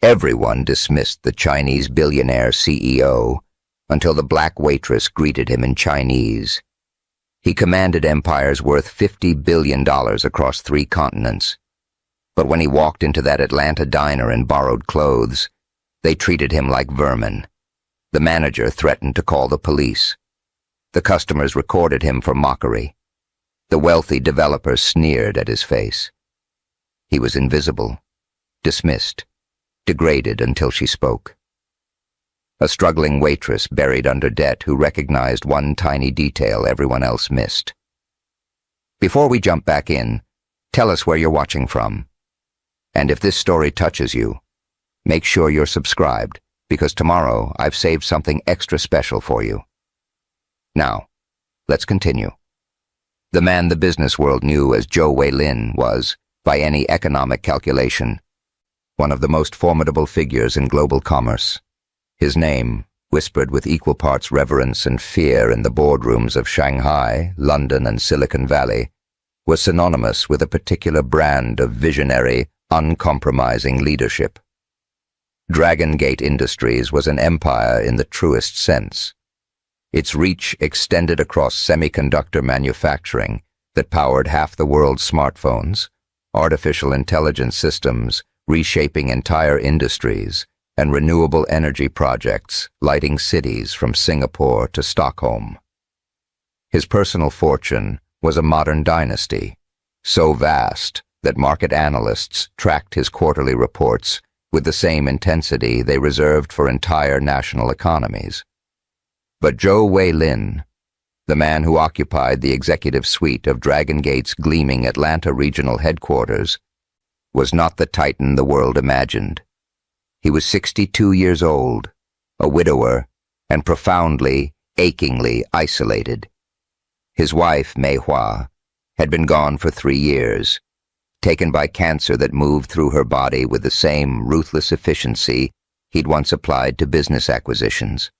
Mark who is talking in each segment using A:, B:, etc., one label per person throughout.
A: Everyone dismissed the Chinese billionaire CEO until the black waitress greeted him in Chinese. He commanded empires worth $50 billion across 3 continents. But when he walked into that Atlanta diner in borrowed clothes, they treated him like vermin. The manager threatened to call the police. The customers recorded him for mockery. The wealthy developer sneered at his face. He was invisible, dismissed, degraded until she spoke. A struggling waitress buried under debt who recognized one tiny detail everyone else missed. Before we jump back in, tell us where you're watching from. And if this story touches you, make sure you're subscribed, because tomorrow I've saved something extra special for you. Now, let's continue. The man the business world knew as Zhou Weilin was, by any economic calculation, one of the most formidable figures in global commerce. His name, whispered with equal parts reverence and fear in the boardrooms of Shanghai, London, and Silicon Valley, was synonymous with a particular brand of visionary, uncompromising leadership. Dragon Gate Industries was an empire in the truest sense. Its reach extended across semiconductor manufacturing that powered half the world's smartphones, artificial intelligence systems reshaping entire industries, and renewable energy projects lighting cities from Singapore to Stockholm. His personal fortune was a modern dynasty, so vast that market analysts tracked his quarterly reports with the same intensity they reserved for entire national economies. But Zhou Weilin, the man who occupied the executive suite of Dragon Gate's gleaming Atlanta regional headquarters, was not the titan the world imagined. He was 62 years old, a widower, and profoundly, achingly isolated. His wife, Mei Hua, had been gone for 3 years, taken by cancer that moved through her body with the same ruthless efficiency he'd once applied to business acquisitions.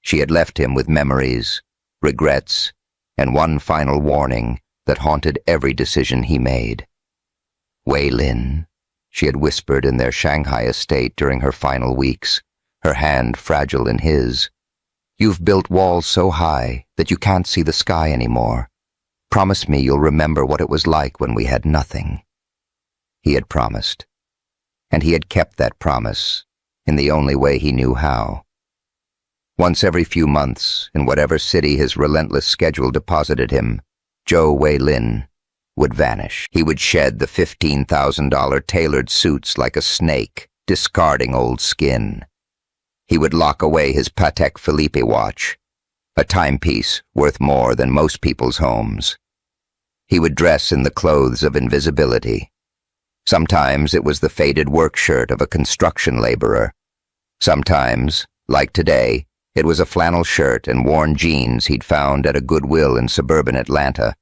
A: She had left him with memories, regrets, and one final warning that haunted every decision he made. Weilin, she had whispered in their Shanghai estate during her final weeks, her hand fragile in his. "You've built walls so high that you can't see the sky anymore. Promise me you'll remember what it was like when we had nothing." He had promised. And he had kept that promise in the only way he knew how. Once every few months, in whatever city his relentless schedule deposited him, Zhou Weilin would vanish. He would shed the $15,000 tailored suits like a snake, discarding old skin. He would lock away his Patek Philippe watch, a timepiece worth more than most people's homes. He would dress in the clothes of invisibility. Sometimes it was the faded work shirt of a construction laborer. Sometimes, like today, it was a flannel shirt and worn jeans he'd found at a Goodwill in suburban Atlanta,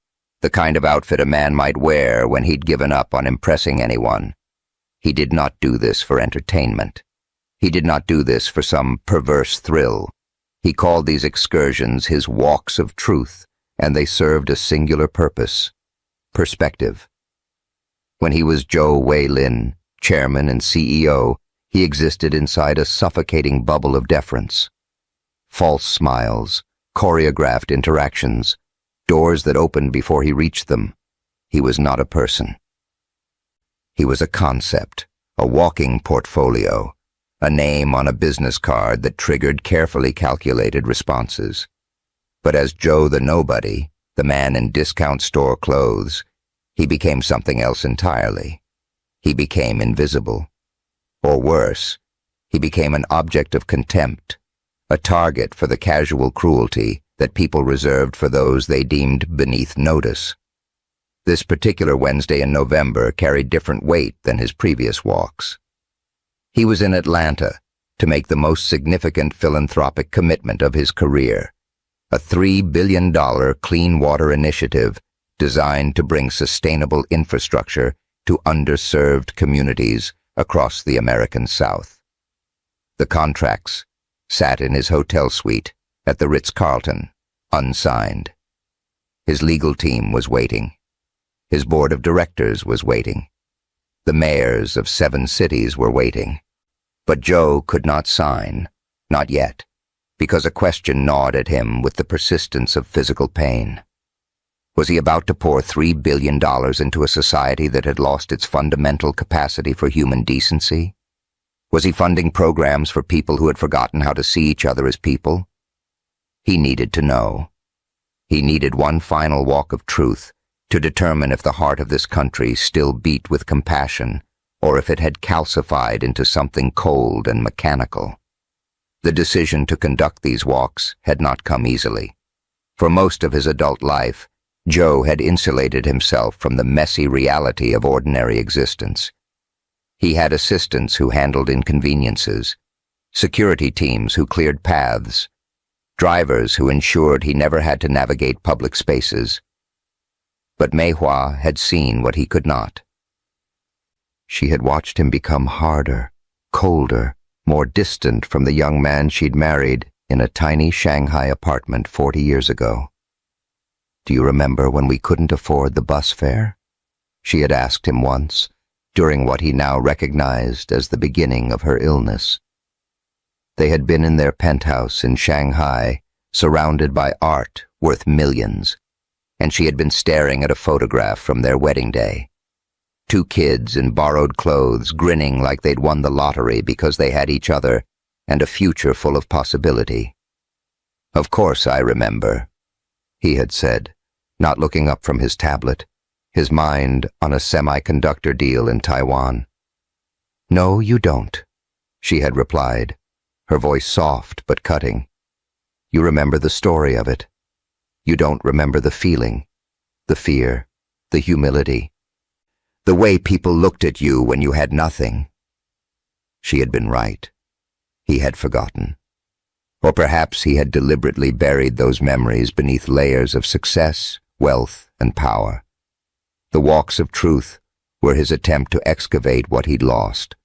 A: the kind of outfit a man might wear when he'd given up on impressing anyone. He did not do this for entertainment. He did not do this for some perverse thrill. He called these excursions his walks of truth, and they served a singular purpose: perspective. When he was Zhou Weilin, chairman and CEO, he existed inside a suffocating bubble of deference. False smiles, choreographed interactions, doors that opened before he reached them. He was not a person. He was a concept, a walking portfolio, a name on a business card that triggered carefully calculated responses. But as Joe the nobody, the man in discount store clothes, he became something else entirely. He became invisible. Or worse, he became an object of contempt, a target for the casual cruelty that people reserved for those they deemed beneath notice. This particular Wednesday in November carried different weight than his previous walks. He was in Atlanta to make the most significant philanthropic commitment of his career, a $3 billion clean water initiative designed to bring sustainable infrastructure to underserved communities across the American South. The contracts sat in his hotel suite at the Ritz-Carlton, unsigned. His legal team was waiting. His board of directors was waiting. The mayors of 7 cities were waiting. But Joe could not sign, not yet, because a question gnawed at him with the persistence of physical pain. Was he about to pour $3 billion into a society that had lost its fundamental capacity for human decency? Was he funding programs for people who had forgotten how to see each other as people? He needed to know. He needed one final walk of truth to determine if the heart of this country still beat with compassion or if it had calcified into something cold and mechanical. The decision to conduct these walks had not come easily. For most of his adult life, Joe had insulated himself from the messy reality of ordinary existence. He had assistants who handled inconveniences, security teams who cleared paths, drivers who ensured he never had to navigate public spaces. But Mei Hua had seen what he could not. She had watched him become harder, colder, more distant from the young man she'd married in a tiny Shanghai apartment 40 years ago. "Do you remember when we couldn't afford the bus fare?" she had asked him once, during what he now recognized as the beginning of her illness. They had been in their penthouse in Shanghai, surrounded by art worth millions, and she had been staring at a photograph from their wedding day. Two kids in borrowed clothes, grinning like they'd won the lottery because they had each other and a future full of possibility. "Of course I remember," he had said, not looking up from his tablet, his mind on a semiconductor deal in Taiwan. "No, you don't," she had replied, her voice soft but cutting. "You remember the story of it. You don't remember the feeling, the fear, the humility, the way people looked at you when you had nothing." She had been right. He had forgotten. Or perhaps he had deliberately buried those memories beneath layers of success, wealth, and power. The walks of truth were his attempt to excavate what he'd lost,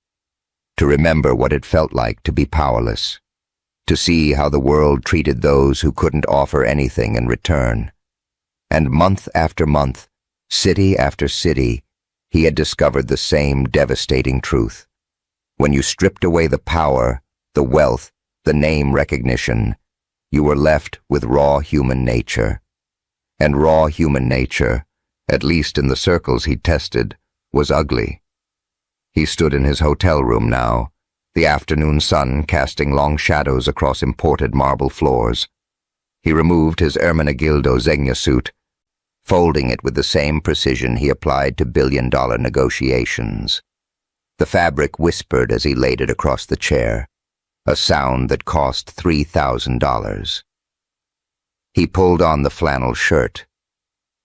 A: to remember what it felt like to be powerless, to see how the world treated those who couldn't offer anything in return. And month after month, city after city, he had discovered the same devastating truth. When you stripped away the power, the wealth, the name recognition, you were left with raw human nature. And raw human nature, at least in the circles he'd tested, was ugly. He stood in his hotel room now, the afternoon sun casting long shadows across imported marble floors. He removed his Ermenegildo Zegna suit, folding it with the same precision he applied to billion-dollar negotiations. The fabric whispered as he laid it across the chair, a sound that cost $3,000. He pulled on the flannel shirt.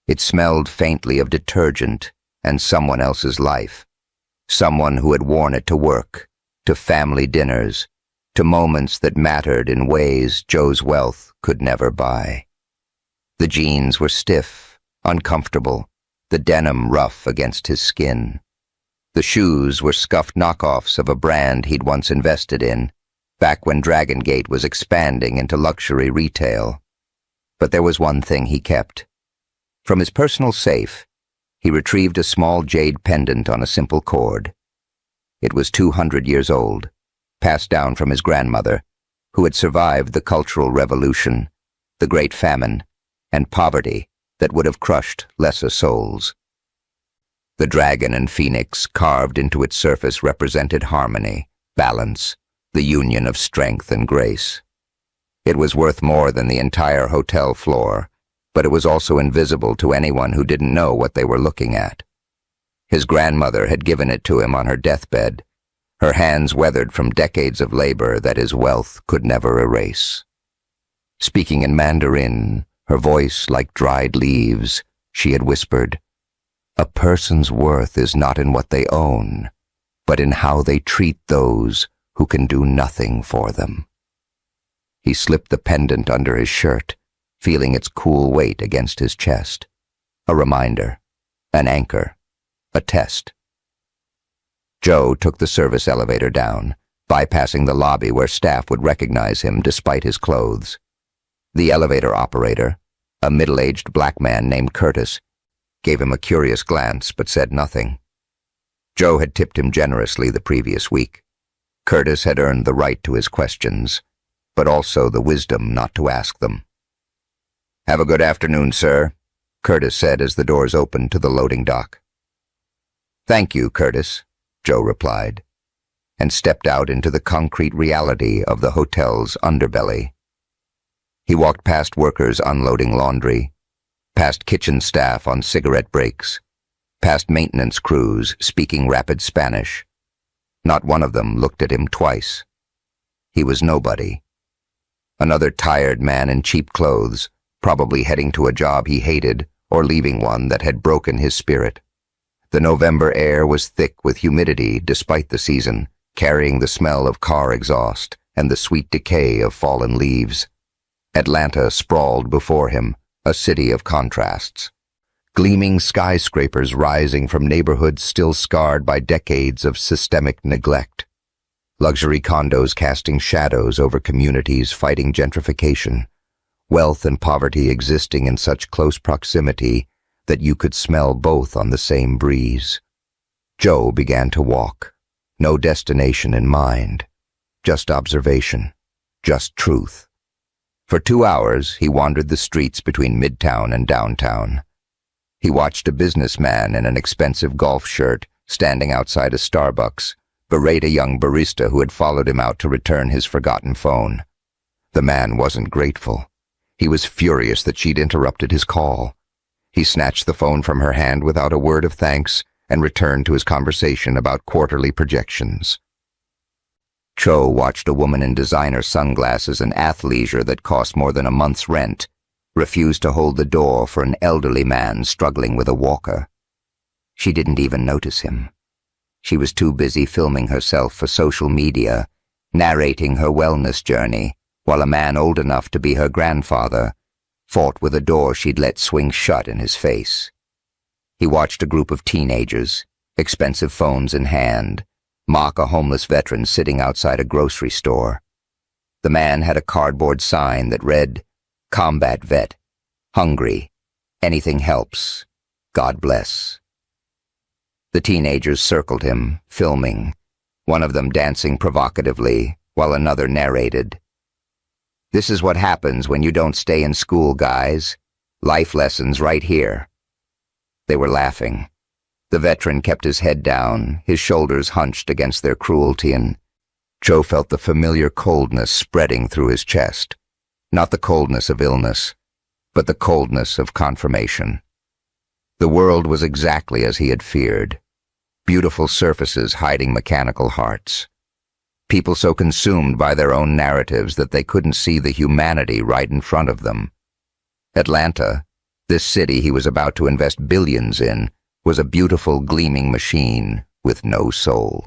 A: It smelled faintly of detergent and someone else's life, someone who had worn it to work, to family dinners, to moments that mattered in ways Joe's wealth could never buy. The jeans were stiff, uncomfortable, the denim rough against his skin. The shoes were scuffed knockoffs of a brand he'd once invested in, back when Dragon Gate was expanding into luxury retail. But there was one thing he kept. From his personal safe, he retrieved a small jade pendant on a simple cord. It was 200 years old, passed down from his grandmother, who had survived the Cultural Revolution, the Great Famine, and poverty that would have crushed lesser souls. The dragon and phoenix carved into its surface represented harmony, balance, the union of strength and grace. It was worth more than the entire hotel floor, but it was also invisible to anyone who didn't know what they were looking at. His grandmother had given it to him on her deathbed, her hands weathered from decades of labor that his wealth could never erase. Speaking in Mandarin, her voice like dried leaves, she had whispered, "A person's worth is not in what they own, but in how they treat those who can do nothing for them." He slipped the pendant under his shirt, feeling its cool weight against his chest. A reminder, an anchor, a test. Joe took the service elevator down, bypassing the lobby where staff would recognize him despite his clothes. The elevator operator, a middle-aged black man named Curtis, gave him a curious glance but said nothing. Joe had tipped him generously the previous week. Curtis had earned the right to his questions, but also the wisdom not to ask them. "Have a good afternoon, sir," Curtis said as the doors opened to the loading dock. "Thank you, Curtis," Joe replied, and stepped out into the concrete reality of the hotel's underbelly. He walked past workers unloading laundry, past kitchen staff on cigarette breaks, past maintenance crews speaking rapid Spanish. Not one of them looked at him twice. He was nobody. Another tired man in cheap clothes, probably heading to a job he hated or leaving one that had broken his spirit. The November air was thick with humidity despite the season, carrying the smell of car exhaust and the sweet decay of fallen leaves. Atlanta sprawled before him, a city of contrasts. Gleaming skyscrapers rising from neighborhoods still scarred by decades of systemic neglect. Luxury condos casting shadows over communities fighting gentrification. Wealth and poverty existing in such close proximity that you could smell both on the same breeze. Joe began to walk. No destination in mind. Just observation. Just truth. For 2 hours, he wandered the streets between Midtown and downtown. He watched a businessman in an expensive golf shirt standing outside a Starbucks berate a young barista who had followed him out to return his forgotten phone. The man wasn't grateful. He was furious that she'd interrupted his call. He snatched the phone from her hand without a word of thanks and returned to his conversation about quarterly projections. Cho watched a woman in designer sunglasses and athleisure that cost more than a month's rent refuse to hold the door for an elderly man struggling with a walker. She didn't even notice him. She was too busy filming herself for social media, narrating her wellness journey, while a man old enough to be her grandfather fought with a door she'd let swing shut in his face. He watched a group of teenagers, expensive phones in hand, mock a homeless veteran sitting outside a grocery store. The man had a cardboard sign that read, "Combat vet, hungry, anything helps, God bless." The teenagers circled him, filming, one of them dancing provocatively while another narrated. "This is what happens when you don't stay in school, guys. Life lessons right here." They were laughing. The veteran kept his head down, his shoulders hunched against their cruelty, and Joe felt the familiar coldness spreading through his chest. Not the coldness of illness, but the coldness of confirmation. The world was exactly as he had feared. Beautiful surfaces hiding mechanical hearts. People so consumed by their own narratives that they couldn't see the humanity right in front of them. Atlanta, this city he was about to invest billions in, was a beautiful, gleaming machine with no soul.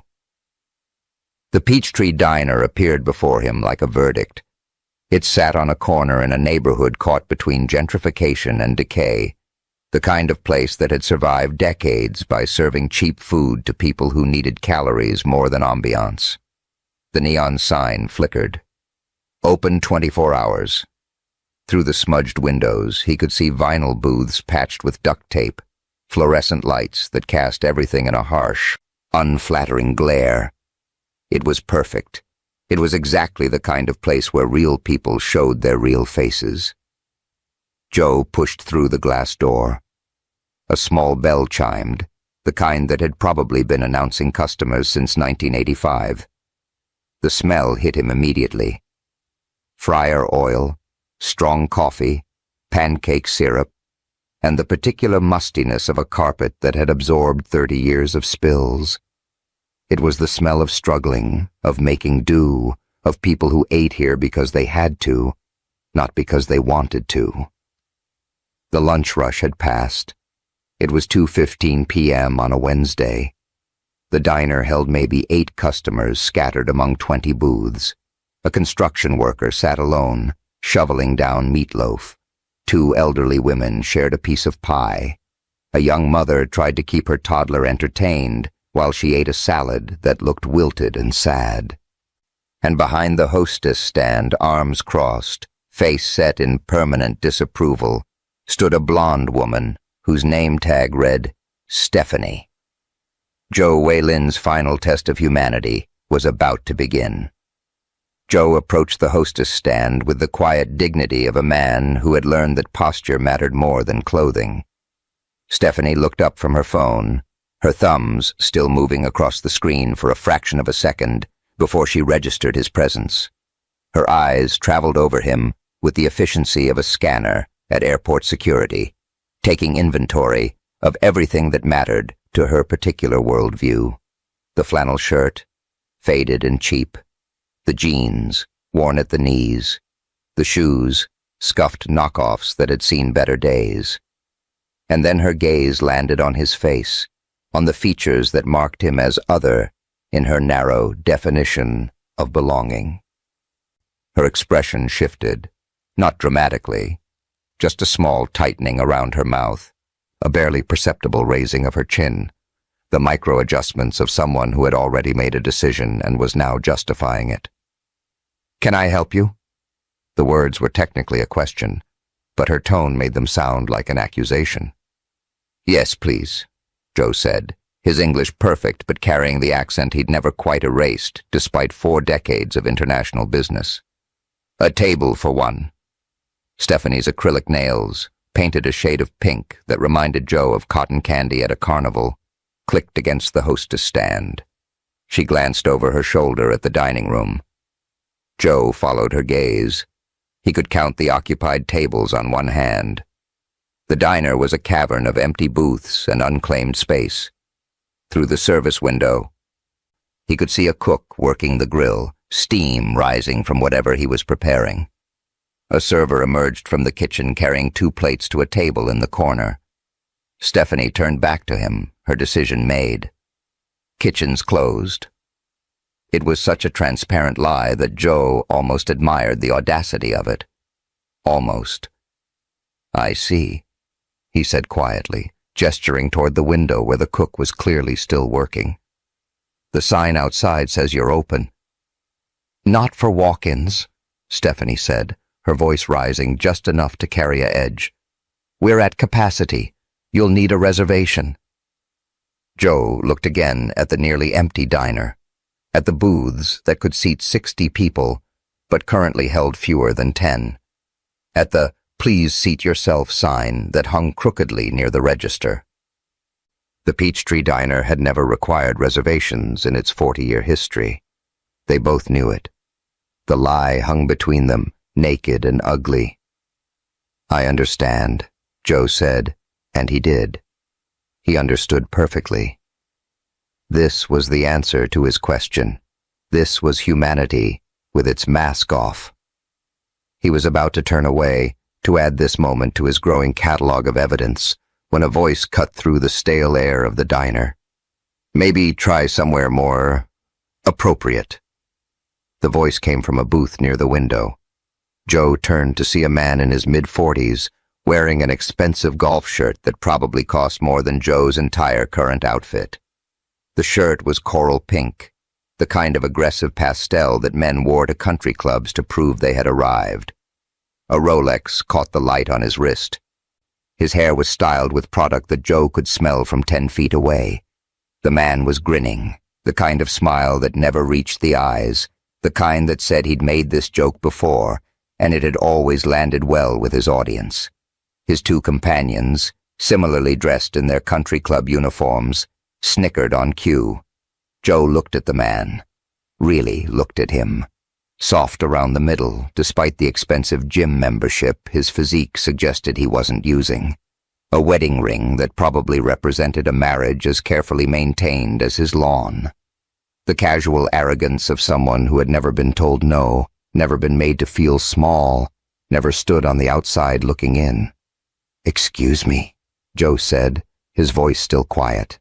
A: The Peachtree Diner appeared before him like a verdict. It sat on a corner in a neighborhood caught between gentrification and decay, the kind of place that had survived decades by serving cheap food to people who needed calories more than ambiance. The neon sign flickered. Open 24 hours. Through the smudged windows, he could see vinyl booths patched with duct tape, fluorescent lights that cast everything in a harsh, unflattering glare. It was perfect. It was exactly the kind of place where real people showed their real faces. Joe pushed through the glass door. A small bell chimed, the kind that had probably been announcing customers since 1985. The smell hit him immediately. Fryer oil, strong coffee, pancake syrup, and the particular mustiness of a carpet that had absorbed 30 years of spills. It was the smell of struggling, of making do, of people who ate here because they had to, not because they wanted to. The lunch rush had passed. It was 2:15 p.m. on a Wednesday. The diner held maybe 8 customers scattered among 20 booths. A construction worker sat alone, shoveling down meatloaf. 2 elderly women shared a piece of pie. A young mother tried to keep her toddler entertained while she ate a salad that looked wilted and sad. And behind the hostess stand, arms crossed, face set in permanent disapproval, stood a blonde woman whose name tag read Stephanie. Joe Wayland's final test of humanity was about to begin. Joe approached the hostess stand with the quiet dignity of a man who had learned that posture mattered more than clothing. Stephanie looked up from her phone, her thumbs still moving across the screen for a fraction of a second before she registered his presence. Her eyes traveled over him with the efficiency of a scanner at airport security, taking inventory of everything that mattered to her particular worldview. The flannel shirt, faded and cheap, the jeans, worn at the knees, the shoes, scuffed knockoffs that had seen better days. And then her gaze landed on his face, on the features that marked him as other in her narrow definition of belonging. Her expression shifted, not dramatically, just a small tightening around her mouth, a barely perceptible raising of her chin, the micro-adjustments of someone who had already made a decision and was now justifying it. "Can I help you?" The words were technically a question, but her tone made them sound like an accusation. "Yes, please," Joe said, his English perfect but carrying the accent he'd never quite erased despite 4 decades of international business. "A table for one." Stephanie's acrylic nails, painted a shade of pink that reminded Joe of cotton candy at a carnival, clicked against the hostess stand. She glanced over her shoulder at the dining room. Joe followed her gaze. He could count the occupied tables on one hand. The diner was a cavern of empty booths and unclaimed space. Through the service window, he could see a cook working the grill, steam rising from whatever he was preparing. A server emerged from the kitchen carrying 2 plates to a table in the corner. Stephanie turned back to him, her decision made. Kitchens closed. It was such a transparent lie that Joe almost admired the audacity of it. Almost. "I see," he said quietly, gesturing toward the window where the cook was clearly still working. "The sign outside says you're open." "Not for walk-ins," Stephanie said, her voice rising just enough to carry a edge. "We're at capacity. You'll need a reservation." Joe looked again at the nearly empty diner, at the booths that could seat 60 people, but currently held fewer than 10, at the "Please seat yourself" sign that hung crookedly near the register. The Peachtree Diner had never required reservations in its 40-year history. They both knew it. The lie hung between them, naked and ugly. "I understand," Joe said, and he did. He understood perfectly. This was the answer to his question. This was humanity, with its mask off. He was about to turn away, to add this moment to his growing catalog of evidence, when a voice cut through the stale air of the diner. "Maybe try somewhere more appropriate." The voice came from a booth near the window. Joe turned to see a man in his mid-40s, wearing an expensive golf shirt that probably cost more than Joe's entire current outfit. The shirt was coral pink, the kind of aggressive pastel that men wore to country clubs to prove they had arrived. A Rolex caught the light on his wrist. His hair was styled with product that Joe could smell from 10 feet away. The man was grinning, the kind of smile that never reached the eyes, the kind that said he'd made this joke before, and it had always landed well with his audience. His 2 companions, similarly dressed in their country club uniforms, snickered on cue. Joe looked at the man, really looked at him. Soft around the middle, despite the expensive gym membership his physique suggested he wasn't using. A wedding ring that probably represented a marriage as carefully maintained as his lawn. The casual arrogance of someone who had never been told no, never been made to feel small, never stood on the outside looking in. "Excuse me," Joe said, his voice still quiet.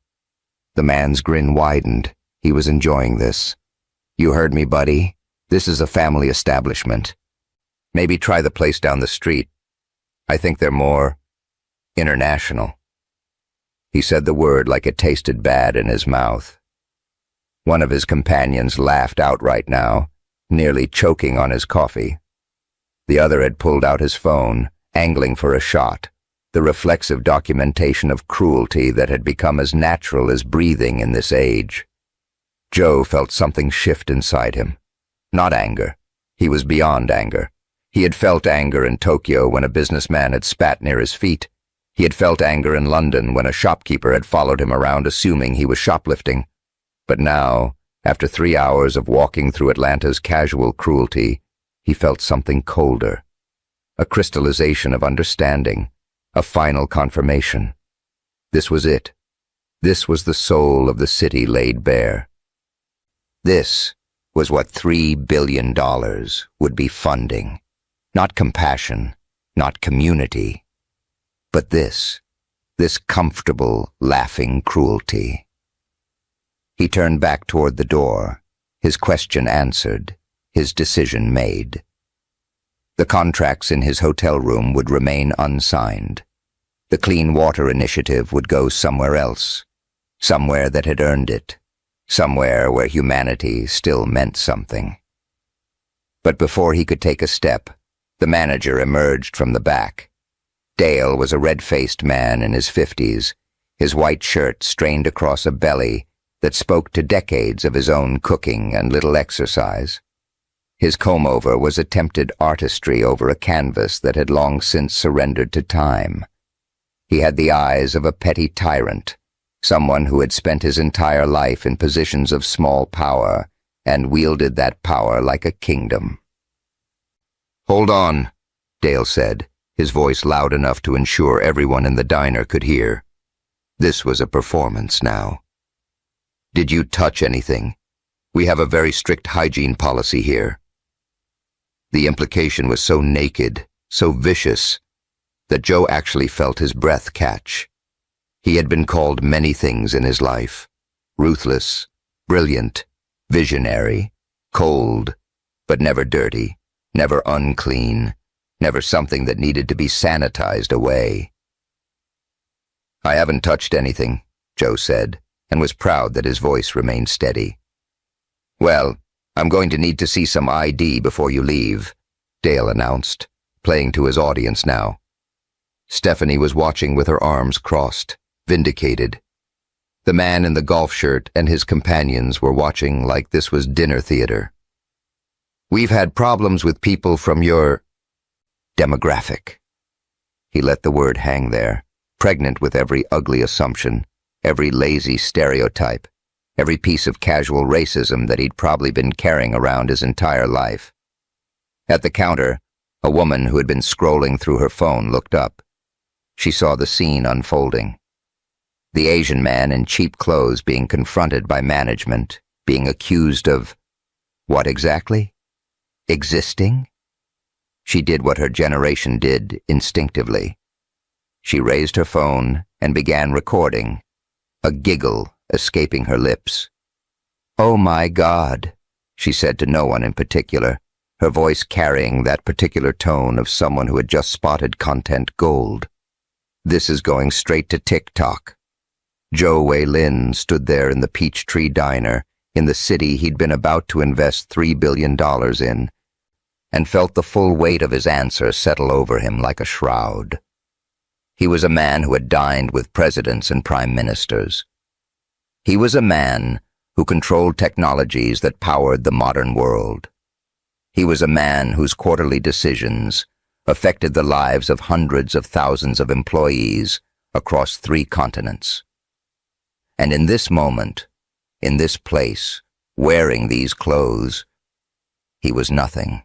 A: The man's grin widened. He was enjoying this. "You heard me, buddy. This is a family establishment. Maybe try the place down the street. I think they're more international." He said the word like it tasted bad in his mouth. One of his companions laughed outright now, nearly choking on his coffee. The other had pulled out his phone, angling for a shot, the reflexive documentation of cruelty that had become as natural as breathing in this age. Joe felt something shift inside him. Not anger. He was beyond anger. He had felt anger in Tokyo when a businessman had spat near his feet. He had felt anger in London when a shopkeeper had followed him around assuming he was shoplifting. But now, after 3 hours of walking through Atlanta's casual cruelty, he felt something colder. A crystallization of understanding, a final confirmation. This was it. This was the soul of the city laid bare. This was what $3 billion would be funding. Not compassion, not community, but this comfortable, laughing cruelty. He turned back toward the door, his question answered, his decision made. The contracts in his hotel room would remain unsigned. The Clean Water Initiative would go somewhere else, somewhere that had earned it, somewhere where humanity still meant something. But before he could take a step, the manager emerged from the back. Dale was a red-faced man in his 50s, his white shirt strained across a belly that spoke to decades of his own cooking and little exercise. His comb-over was attempted artistry over a canvas that had long since surrendered to time. He had the eyes of a petty tyrant, someone who had spent his entire life in positions of small power and wielded that power like a kingdom. "Hold on," Dale said, his voice loud enough to ensure everyone in the diner could hear. This was a performance now. "Did you touch anything? We have a very strict hygiene policy here." The implication was so naked, so vicious, that Joe actually felt his breath catch. He had been called many things in his life: ruthless, brilliant, visionary, cold, but never dirty, never unclean, never something that needed to be sanitized away. "I haven't touched anything," Joe said, and was proud that his voice remained steady. "Well, I'm going to need to see some ID before you leave," Dale announced, playing to his audience now. Stephanie was watching with her arms crossed, vindicated. The man in the golf shirt and his companions were watching like this was dinner theater. "We've had problems with people from your demographic." He let the word hang there, pregnant with every ugly assumption, every lazy stereotype, every piece of casual racism that he'd probably been carrying around his entire life. At the counter, a woman who had been scrolling through her phone looked up. She saw the scene unfolding. The Asian man in cheap clothes being confronted by management, being accused of what exactly? Existing? She did what her generation did instinctively. She raised her phone and began recording, a giggle escaping her lips. "Oh my God," she said to no one in particular, her voice carrying that particular tone of someone who had just spotted content gold. "This is going straight to TikTok." Joe Wei Lin stood there in the Peachtree Diner, in the city he'd been about to invest $3 billion in, and felt the full weight of his answer settle over him like a shroud. He was a man who had dined with presidents and prime ministers. He was a man who controlled technologies that powered the modern world. He was a man whose quarterly decisions affected the lives of hundreds of thousands of employees across 3 continents. And in this moment, in this place, wearing these clothes, he was nothing.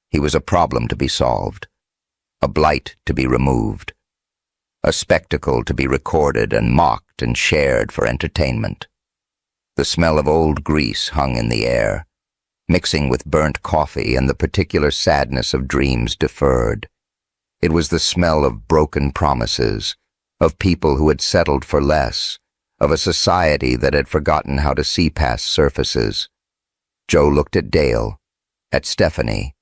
A: He was a problem to be solved, a blight to be removed, a spectacle to be recorded and mocked and shared for entertainment. The smell of old grease hung in the air, mixing with burnt coffee and the particular sadness of dreams deferred. It was the smell of broken promises, of people who had settled for less, of a society that had forgotten how to see past surfaces. Joe looked at Dale, at Stephanie,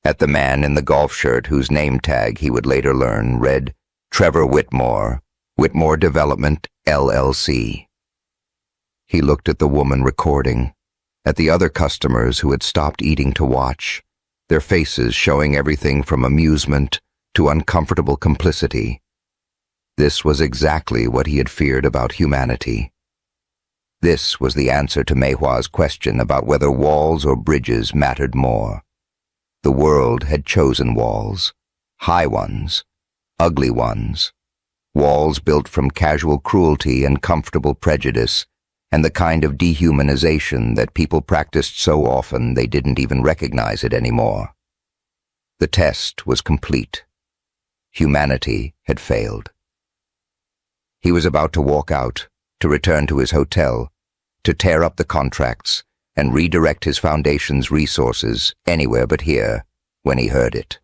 A: at the man in the golf shirt whose name tag he would later learn read Trevor Whitmore, Whitmore Development, LLC. He looked at the woman recording, at the other customers who had stopped eating to watch, their faces showing everything from amusement to uncomfortable complicity. This was exactly what he had feared about humanity. This was the answer to Mei Hua's question about whether walls or bridges mattered more. The world had chosen walls, high ones, ugly ones, walls built from casual cruelty and comfortable prejudice, and the kind of dehumanization that people practiced so often they didn't even recognize it anymore. The test was complete. Humanity had failed. He was about to walk out, to return to his hotel, to tear up the contracts and redirect his foundation's resources anywhere but here, when he heard it.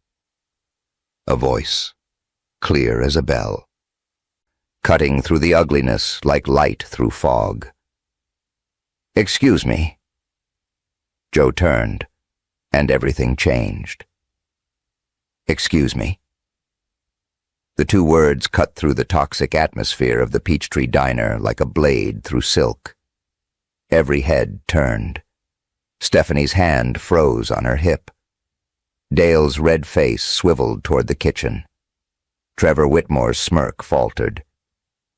A: A voice, clear as a bell, cutting through the ugliness like light through fog. "Excuse me." Joe turned, and everything changed. "Excuse me." The two words cut through the toxic atmosphere of the Peachtree Diner like a blade through silk. Every head turned. Stephanie's hand froze on her hip. Dale's red face swiveled toward the kitchen. Trevor Whitmore's smirk faltered.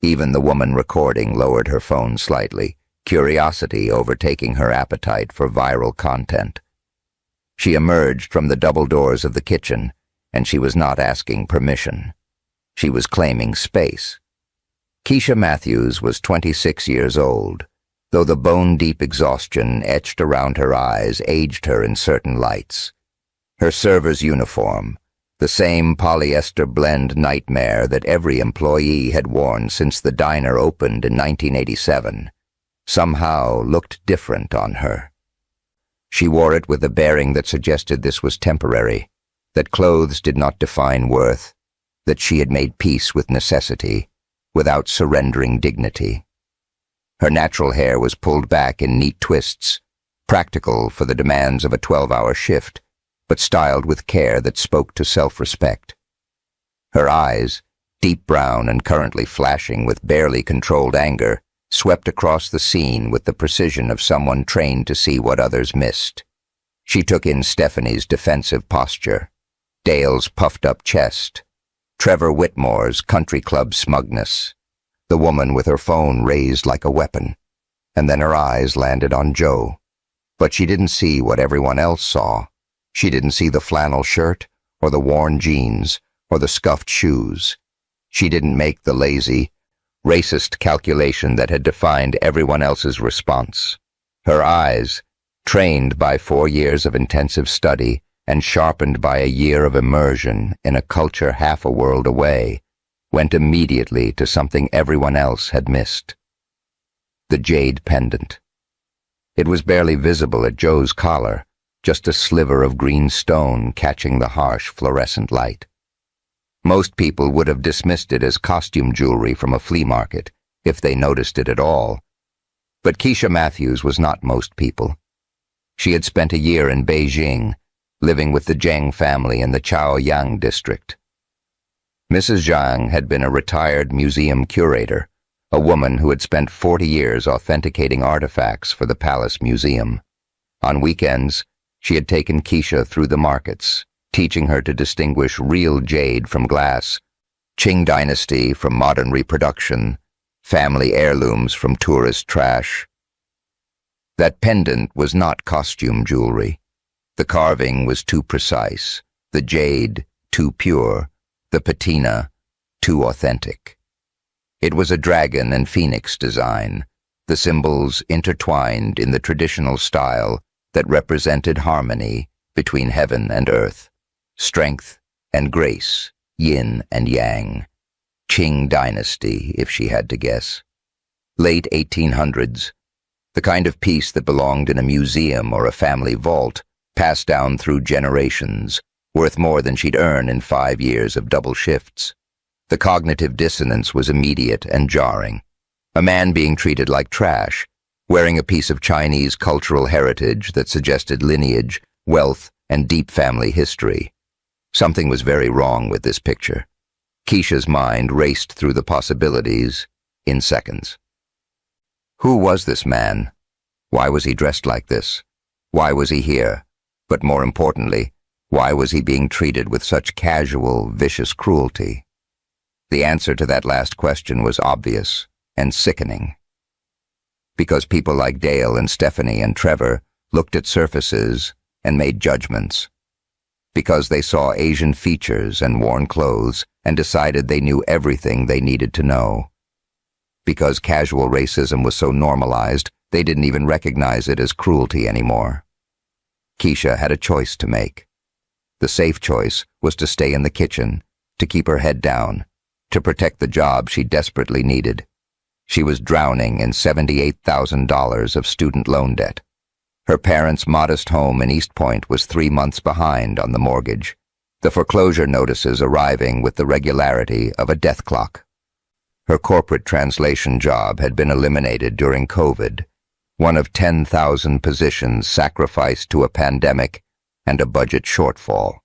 A: Even the woman recording lowered her phone slightly, curiosity overtaking her appetite for viral content. She emerged from the double doors of the kitchen, and she was not asking permission. She was claiming space. Keisha Matthews was 26 years old, though the bone-deep exhaustion etched around her eyes aged her in certain lights. Her server's uniform, the same polyester blend nightmare that every employee had worn since the diner opened in 1987, somehow looked different on her. She wore it with a bearing that suggested this was temporary, that clothes did not define worth, that she had made peace with necessity, without surrendering dignity. Her natural hair was pulled back in neat twists, practical for the demands of a 12-hour shift, but styled with care that spoke to self-respect. Her eyes, deep brown and currently flashing with barely controlled anger, swept across the scene with the precision of someone trained to see what others missed. She took in Stephanie's defensive posture, Dale's puffed-up chest, Trevor Whitmore's country club smugness, the woman with her phone raised like a weapon, and then her eyes landed on Joe. But she didn't see what everyone else saw. She didn't see the flannel shirt, or the worn jeans, or the scuffed shoes. She didn't make the lazy, racist calculation that had defined everyone else's response. Her eyes, trained by 4 years of intensive study and sharpened by a year of immersion in a culture half a world away, went immediately to something everyone else had missed. The jade pendant. It was barely visible at Joe's collar, just a sliver of green stone catching the harsh fluorescent light. Most people would have dismissed it as costume jewelry from a flea market, if they noticed it at all. But Keisha Matthews was not most people. She had spent a year in Beijing, living with the Zhang family in the Chaoyang district. Mrs. Zhang had been a retired museum curator, a woman who had spent 40 years authenticating artifacts for the Palace Museum. On weekends, she had taken Keisha through the markets, teaching her to distinguish real jade from glass, Qing dynasty from modern reproduction, family heirlooms from tourist trash. That pendant was not costume jewelry. The carving was too precise, the jade too pure, the patina too authentic. It was a dragon and phoenix design, the symbols intertwined in the traditional style that represented harmony between heaven and earth, strength and grace, yin and yang. Qing dynasty, if she had to guess. Late 1800s, the kind of piece that belonged in a museum or a family vault, passed down through generations, worth more than she'd earn in 5 years of double shifts. The cognitive dissonance was immediate and jarring. A man being treated like trash, wearing a piece of Chinese cultural heritage that suggested lineage, wealth, and deep family history. Something was very wrong with this picture. Keisha's mind raced through the possibilities in seconds. Who was this man? Why was he dressed like this? Why was he here? But more importantly, why was he being treated with such casual, vicious cruelty? The answer to that last question was obvious and sickening. Because people like Dale and Stephanie and Trevor looked at surfaces and made judgments. Because they saw Asian features and worn clothes and decided they knew everything they needed to know. Because casual racism was so normalized, they didn't even recognize it as cruelty anymore. Keisha had a choice to make. The safe choice was to stay in the kitchen, to keep her head down, to protect the job she desperately needed. She was drowning in $78,000 of student loan debt. Her parents' modest home in East Point was 3 months behind on the mortgage, the foreclosure notices arriving with the regularity of a death clock. Her corporate translation job had been eliminated during COVID, one of 10,000 positions sacrificed to a pandemic and a budget shortfall.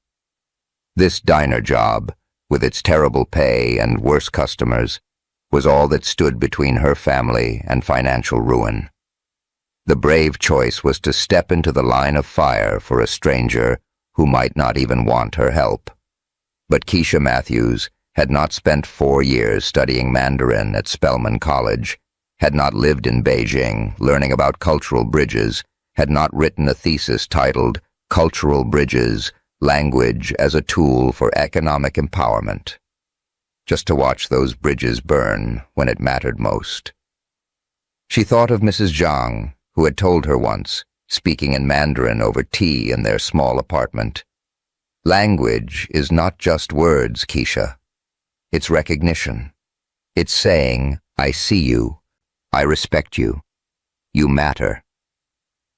A: This diner job, with its terrible pay and worse customers, was all that stood between her family and financial ruin. The brave choice was to step into the line of fire for a stranger who might not even want her help. But Keisha Matthews had not spent 4 years studying Mandarin at Spelman College, had not lived in Beijing learning about cultural bridges, had not written a thesis titled Cultural Bridges, Language as a Tool for Economic Empowerment, just to watch those bridges burn when it mattered most. She thought of Mrs. Zhang, who had told her once, speaking in Mandarin over tea in their small apartment, "Language is not just words, Keisha. It's recognition. It's saying, I see you, I respect you, you matter."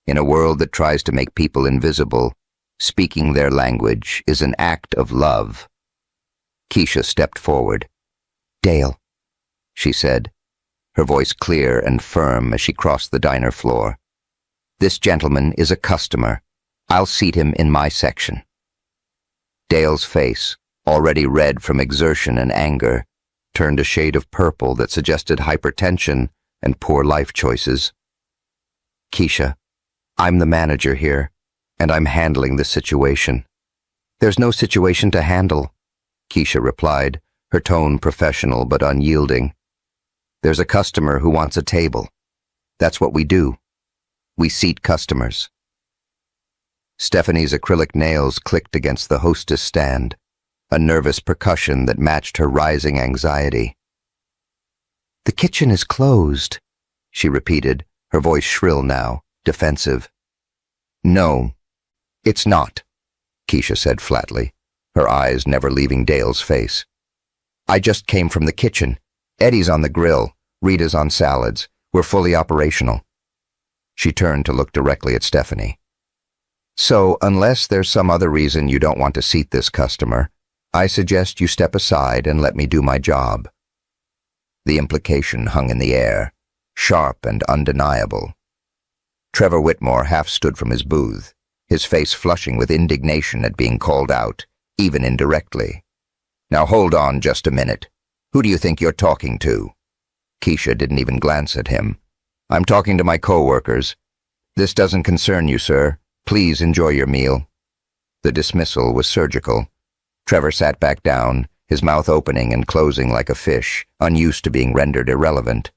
A: In a world that tries to make people invisible, speaking their language is an act of love. Keisha stepped forward. "Dale," she said, her voice clear and firm as she crossed the diner floor. "This gentleman is a customer. I'll seat him in my section." Dale's face, already red from exertion and anger, turned a shade of purple that suggested hypertension and poor life choices. "Keisha, I'm the manager here, and I'm handling this situation." "There's no situation to handle," Keisha replied, her tone professional but unyielding. "There's a customer who wants a table. That's what we do. We seat customers." Stephanie's acrylic nails clicked against the hostess stand, a nervous percussion that matched her rising anxiety. "The kitchen is closed," she repeated, her voice shrill now, defensive. "No, it's not," Keisha said flatly, her eyes never leaving Dale's face. "I just came from the kitchen. Eddie's on the grill, Rita's on salads. We're fully operational." She turned to look directly at Stephanie. "So, unless there's some other reason you don't want to seat this customer, I suggest you step aside and let me do my job." The implication hung in the air, sharp and undeniable. Trevor Whitmore half stood from his booth, his face flushing with indignation at being called out, even indirectly. "Now hold on just a minute. Who do you think you're talking to?" Keisha didn't even glance at him. "I'm talking to my co-workers. This doesn't concern you, sir. Please enjoy your meal." The dismissal was surgical. Trevor sat back down, his mouth opening and closing like a fish, unused to being rendered irrelevant.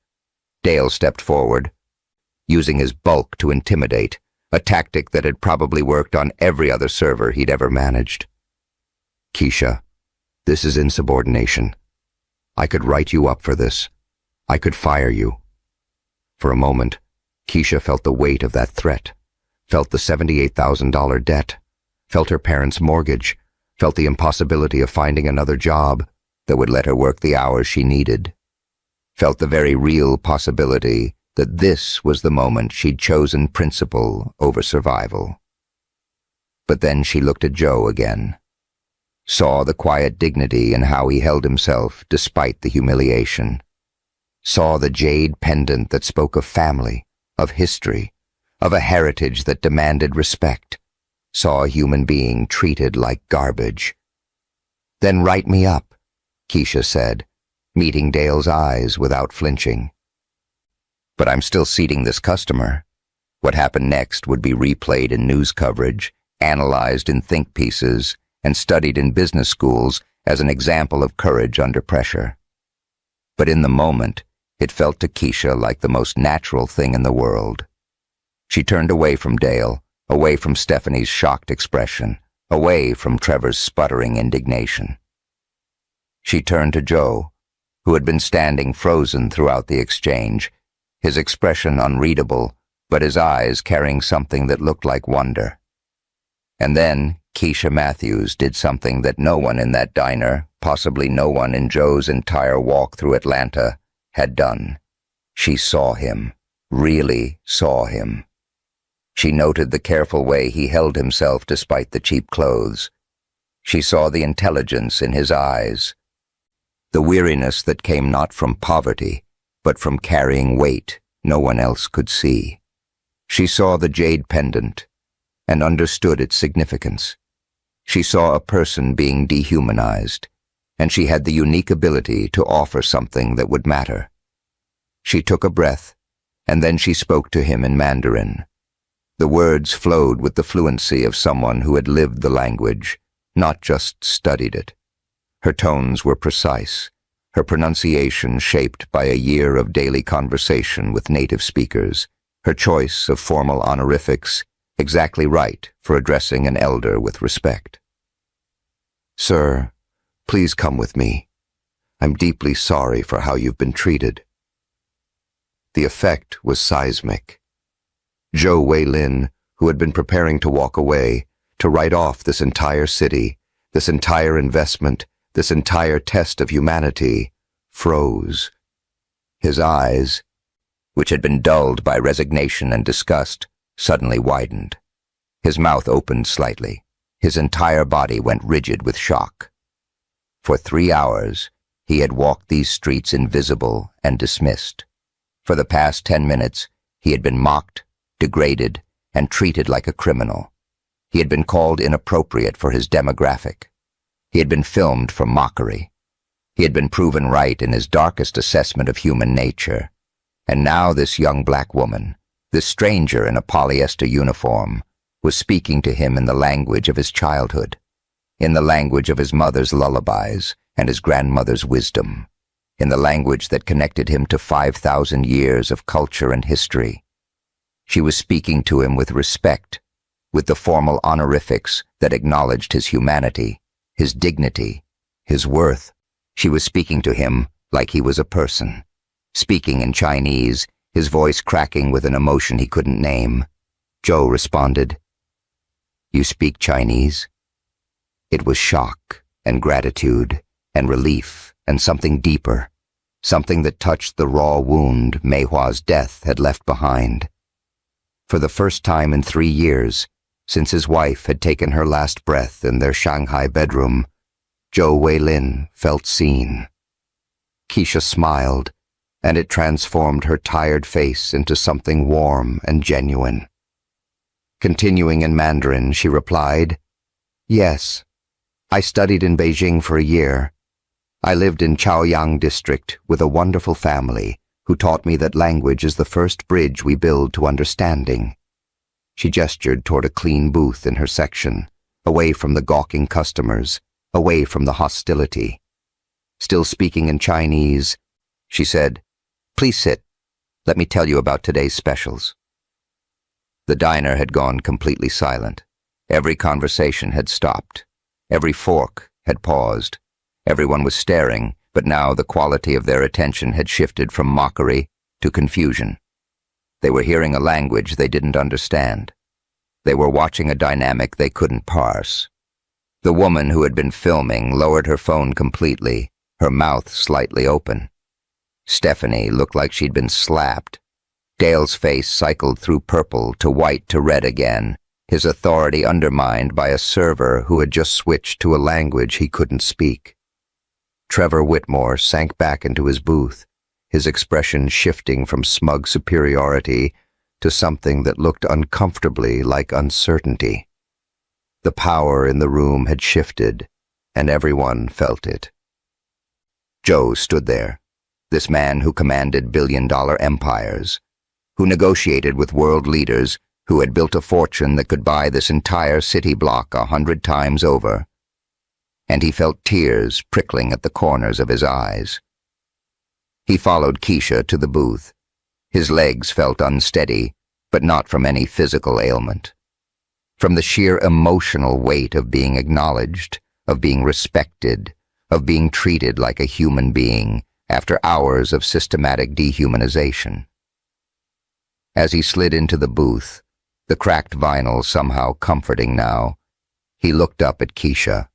A: Dale stepped forward, using his bulk to intimidate, a tactic that had probably worked on every other server he'd ever managed. "Keisha, this is insubordination. I could write you up for this. I could fire you." For a moment, Keisha felt the weight of that threat, felt the $78,000 debt, felt her parents' mortgage, felt the impossibility of finding another job that would let her work the hours she needed, felt the very real possibility that this was the moment she'd chosen principle over survival. But then she looked at Joe again, saw the quiet dignity in how he held himself despite the humiliation, saw the jade pendant that spoke of family, of history, of a heritage that demanded respect, saw a human being treated like garbage. "Then write me up," Keisha said, meeting Dale's eyes without flinching. "But I'm still seating this customer." What happened next would be replayed in news coverage, analyzed in think pieces, and studied in business schools as an example of courage under pressure. But in the moment, It felt to Keisha like the most natural thing in the world. She turned away from Dale, away from Stephanie's shocked expression, away from Trevor's sputtering indignation. She turned to Joe, who had been standing frozen throughout the exchange, his expression unreadable, but his eyes carrying something that looked like wonder. And then Keisha Matthews did something that no one in that diner, possibly no one in Joe's entire walk through Atlanta, had done. She saw him, really saw him. She noted the careful way he held himself despite the cheap clothes. She saw the intelligence in his eyes, the weariness that came not from poverty, but from carrying weight no one else could see. She saw the jade pendant and understood its significance. She saw a person being dehumanized, and she had the unique ability to offer something that would matter. She took a breath, and then she spoke to him in Mandarin. The words flowed with the fluency of someone who had lived the language, not just studied it. Her tones were precise, her pronunciation shaped by a year of daily conversation with native speakers, her choice of formal honorifics exactly right for addressing an elder with respect. "Sir, please come with me. I'm deeply sorry for how you've been treated." The effect was seismic. Zhou Weilin, who had been preparing to walk away, to write off this entire city, this entire investment, this entire test of humanity, froze. His eyes, which had been dulled by resignation and disgust, suddenly widened. His mouth opened slightly. His entire body went rigid with shock. For 3 hours, he had walked these streets invisible and dismissed. For the past 10 minutes, he had been mocked, degraded, and treated like a criminal. He had been called inappropriate for his demographic. He had been filmed for mockery. He had been proven right in his darkest assessment of human nature. And now this young black woman, this stranger in a polyester uniform, was speaking to him in the language of his childhood, in the language of his mother's lullabies and his grandmother's wisdom, in the language that connected him to 5,000 years of culture and history. She was speaking to him with respect, with the formal honorifics that acknowledged his humanity, his dignity, his worth. She was speaking to him like he was a person, speaking in Chinese, his voice cracking with an emotion he couldn't name. Joe responded, "You speak Chinese?" It was shock and gratitude and relief and something deeper, something that touched the raw wound Mei Hua's death had left behind. For the first time in 3 years, since his wife had taken her last breath in their Shanghai bedroom, Zhou Weilin felt seen. Keisha smiled, and it transformed her tired face into something warm and genuine. Continuing in Mandarin, she replied, "Yes, I studied in Beijing for a year. I lived in Chaoyang district with a wonderful family who taught me that language is the first bridge we build to understanding." She gestured toward a clean booth in her section, away from the gawking customers, away from the hostility. Still speaking in Chinese, she said, "Please sit. Let me tell you about today's specials." The diner had gone completely silent. Every conversation had stopped. Every fork had paused. Everyone was staring, but now the quality of their attention had shifted from mockery to confusion. They were hearing a language they didn't understand. They were watching a dynamic they couldn't parse. The woman who had been filming lowered her phone completely, her mouth slightly open. Stephanie looked like she'd been slapped. Dale's face cycled through purple to white to red again, his authority undermined by a server who had just switched to a language he couldn't speak. Trevor Whitmore sank back into his booth, his expression shifting from smug superiority to something that looked uncomfortably like uncertainty. The power in the room had shifted, and everyone felt it. Joe stood there, this man who commanded billion-dollar empires, who negotiated with world leaders who had built a fortune that could buy this entire city block 100 times over. And he felt tears prickling at the corners of his eyes. He followed Keisha to the booth. His legs felt unsteady, but not from any physical ailment. From the sheer emotional weight of being acknowledged, of being respected, of being treated like a human being after hours of systematic dehumanization. As he slid into the booth, the cracked vinyl somehow comforting now, he looked up at Keisha.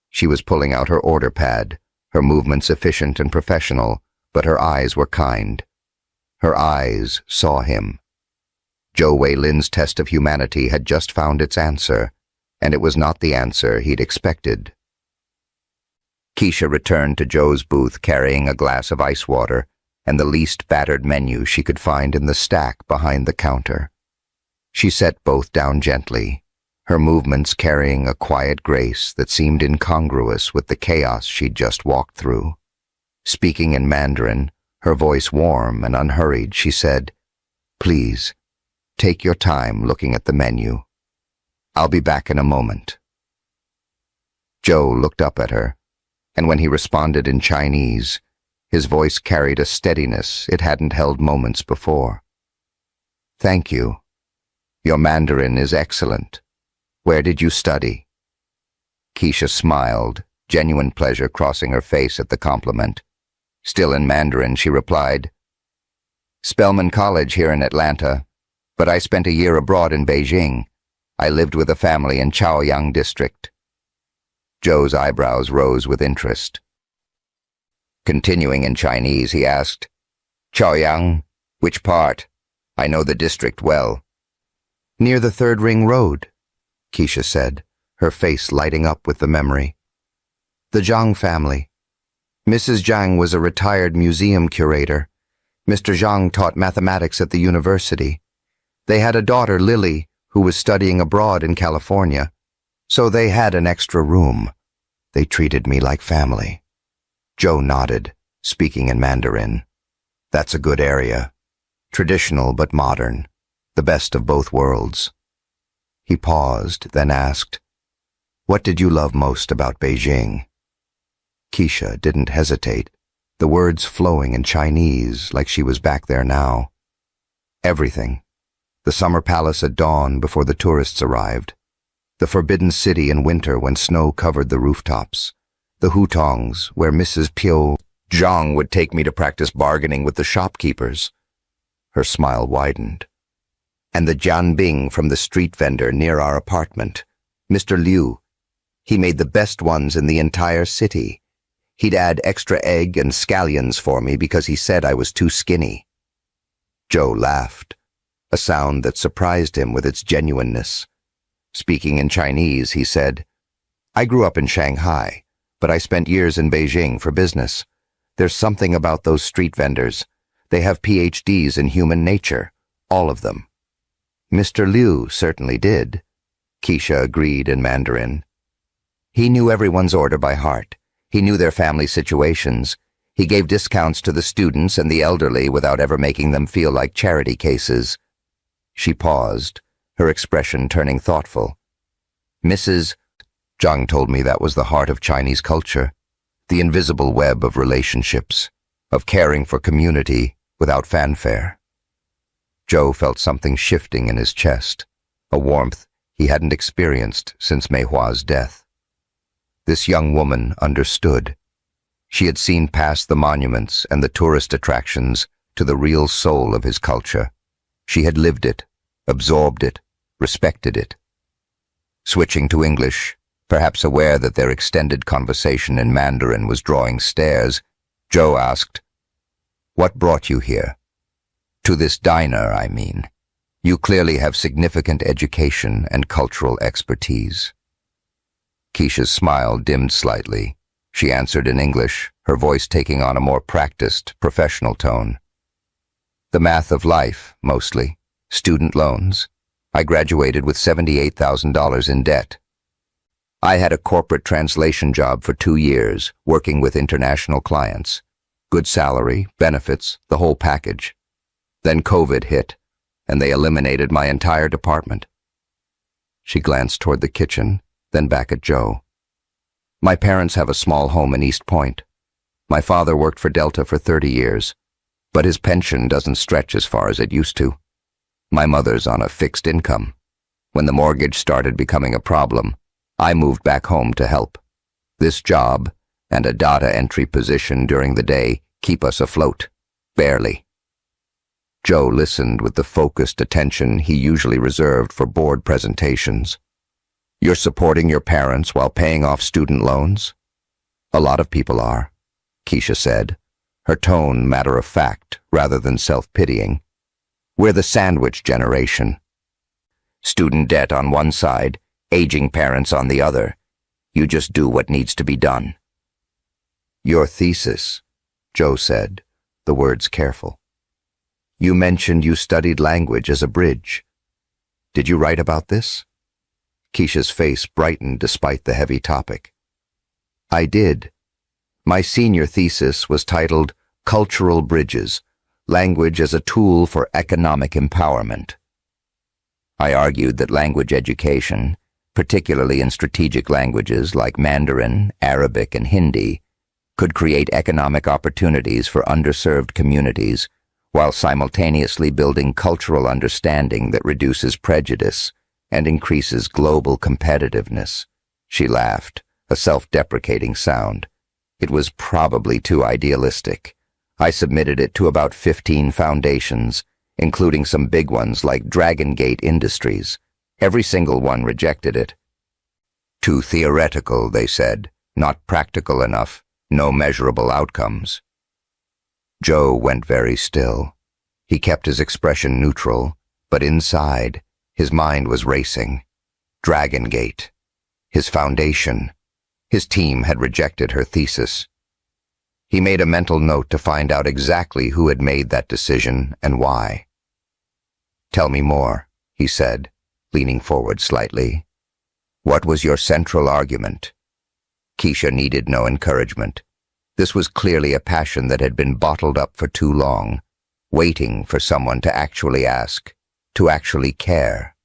A: She was pulling out her order pad, her movements efficient and professional, but her eyes were kind. Her eyes saw him. Zhou Weilin's test of humanity had just found its answer, and it was not the answer he'd expected. Keisha returned to Zhou's booth carrying a glass of ice water and the least battered menu she could find in the stack behind the counter. She set both down gently, her movements carrying a quiet grace that seemed incongruous with the chaos she'd just walked through. Speaking in Mandarin, her voice warm and unhurried, she said, "Please, take your time looking at the menu. I'll be back in a moment." Zhou looked up at her, and when he responded in Chinese, his voice carried a steadiness it hadn't held moments before. "Thank you. Your Mandarin is excellent. Where did you study?" Keisha smiled, genuine pleasure crossing her face at the compliment. Still in Mandarin, she replied, "Spelman College here in Atlanta, but I spent a year abroad in Beijing. I lived with a family in Chaoyang district." Zhou's eyebrows rose with interest. Continuing in Chinese, he asked, "Chaoyang, which part? I know the district well." "Near the Third Ring Road," Keisha said, her face lighting up with the memory. "The Zhang family. Mrs. Zhang was a retired museum curator. Mr. Zhang taught mathematics at the university. They had a daughter, Lily, who was studying abroad in California, so they had an extra room. They treated me like family." Zhou nodded, speaking in Mandarin. "That's a good area. Traditional but modern. The best of both worlds." He paused, then asked, "What did you love most about Beijing?" Keisha didn't hesitate, the words flowing in Chinese like she was back there now. "Everything. The summer palace at dawn before the tourists arrived. The forbidden city in winter when snow covered the rooftops. The hutongs where Mrs. Piu Zhang would take me to practice bargaining with the shopkeepers." Her smile widened. "And the jianbing from the street vendor near our apartment. Mr. Liu. He made the best ones in the entire city. He'd add extra egg and scallions for me because he said I was too skinny." Zhou laughed, a sound that surprised him with its genuineness. Speaking in Chinese, he said, "I grew up in Shanghai, but I spent years in Beijing for business. There's something about those street vendors. They have PhDs in human nature, all of them." "Mr. Liu certainly did," Keisha agreed in Mandarin. "He knew everyone's order by heart. He knew their family situations. He gave discounts to the students and the elderly without ever making them feel like charity cases." She paused, her expression turning thoughtful. "Mrs. Zhang told me that was the heart of Chinese culture, the invisible web of relationships, of caring for community without fanfare." Zhou felt something shifting in his chest, a warmth he hadn't experienced since Mei Hua's death. This young woman understood. She had seen past the monuments and the tourist attractions to the real soul of his culture. She had lived it, absorbed it, respected it. Switching to English, perhaps aware that their extended conversation in Mandarin was drawing stares, Zhou asked, "What brought you here? To this diner, I mean. You clearly have significant education and cultural expertise." Keisha's smile dimmed slightly. She answered in English, her voice taking on a more practiced, professional tone. "The math of life, mostly. Student loans. I graduated with $78,000 in debt. I had a corporate translation job for 2 years, working with international clients. Good salary, benefits, the whole package. Then COVID hit, and they eliminated my entire department." She glanced toward the kitchen, then back at Zhou. "My parents have a small home in East Point. My father worked for Delta for 30 years, but his pension doesn't stretch as far as it used to. My mother's on a fixed income. When the mortgage started becoming a problem, I moved back home to help. This job and a data entry position during the day keep us afloat. Barely. Joe listened with the focused attention he usually reserved for board presentations. You're supporting your parents while paying off student loans? A lot of people are, Keisha said, her tone matter-of-fact rather than self-pitying. We're the sandwich generation. Student debt on one side, aging parents on the other. You just do what needs to be done. Your thesis, Joe said, the words careful. You mentioned you studied language as a bridge. Did you write about this? Keisha's face brightened despite the heavy topic. I did. My senior thesis was titled Cultural Bridges, Language as a Tool for Economic Empowerment. I argued that language education, particularly in strategic languages like Mandarin, Arabic, and Hindi, could create economic opportunities for underserved communities while simultaneously building cultural understanding that reduces prejudice and increases global competitiveness. She laughed, a self-deprecating sound. It was probably too idealistic. I submitted it to about 15 foundations, including some big ones like Dragon Gate Industries. Every single one rejected it. Too theoretical, they said, not practical enough, no measurable outcomes. Joe went very still. He kept his expression neutral, but inside, his mind was racing. Dragon Gate. His foundation. His team had rejected her thesis. He made a mental note to find out exactly who had made that decision and why. Tell me more, he said, leaning forward slightly. What was your central argument? Keisha needed no encouragement. This was clearly a passion that had been bottled up for too long, waiting for someone to actually ask, to actually care.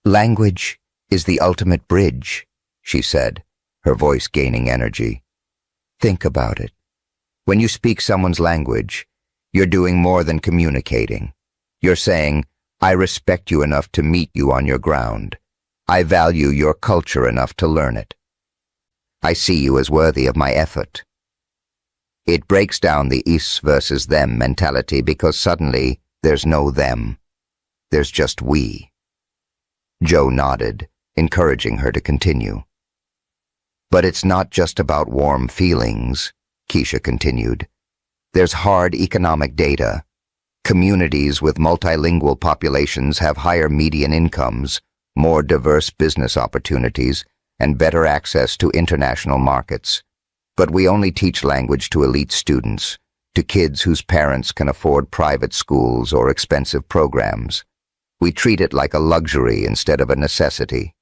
A: Language is the ultimate bridge, she said, her voice gaining energy. Think about it. When you speak someone's language, you're doing more than communicating. You're saying, I respect you enough to meet you on your ground. I value your culture enough to learn it. I see you as worthy of my effort. It breaks down the us versus them mentality because suddenly there's no them. There's just we. Joe nodded, encouraging her to continue. But it's not just about warm feelings, Keisha continued. There's hard economic data. Communities with multilingual populations have higher median incomes, more diverse business opportunities, and better access to international markets. But we only teach language to elite students, to kids whose parents can afford private schools or expensive programs. We treat it like a luxury instead of a necessity.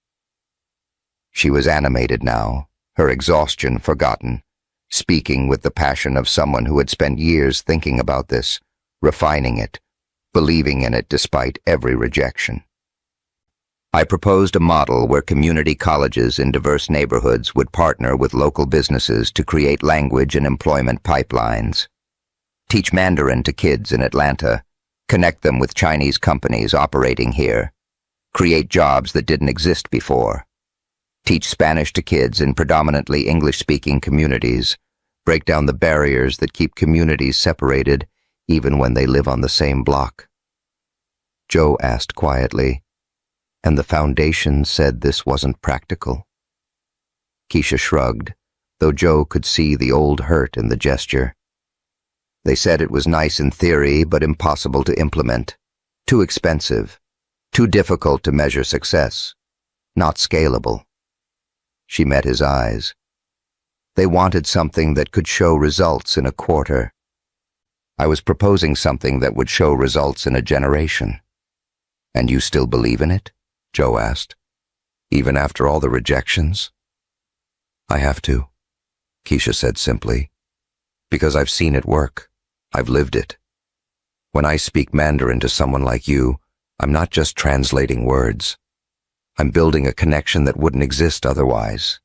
A: She was animated now, her exhaustion forgotten, speaking with the passion of someone who had spent years thinking about this, refining it, believing in it despite every rejection. I proposed a model where community colleges in diverse neighborhoods would partner with local businesses to create language and employment pipelines. Teach Mandarin to kids in Atlanta, connect them with Chinese companies operating here, create jobs that didn't exist before. Teach Spanish to kids in predominantly English-speaking communities, break down the barriers that keep communities separated even when they live on the same block. Joe asked quietly, and the foundation said this wasn't practical. Keisha shrugged, though Joe could see the old hurt in the gesture. They said it was nice in theory, but impossible to implement. Too expensive. Too difficult to measure success. Not scalable. She met his eyes. They wanted something that could show results in a quarter. I was proposing something that would show results in a generation. And you still believe in it? Joe asked. Even after all the rejections? I have to, Keisha said simply. Because I've seen it work. I've lived it. When I speak Mandarin to someone like you, I'm not just translating words. I'm building a connection that wouldn't exist otherwise.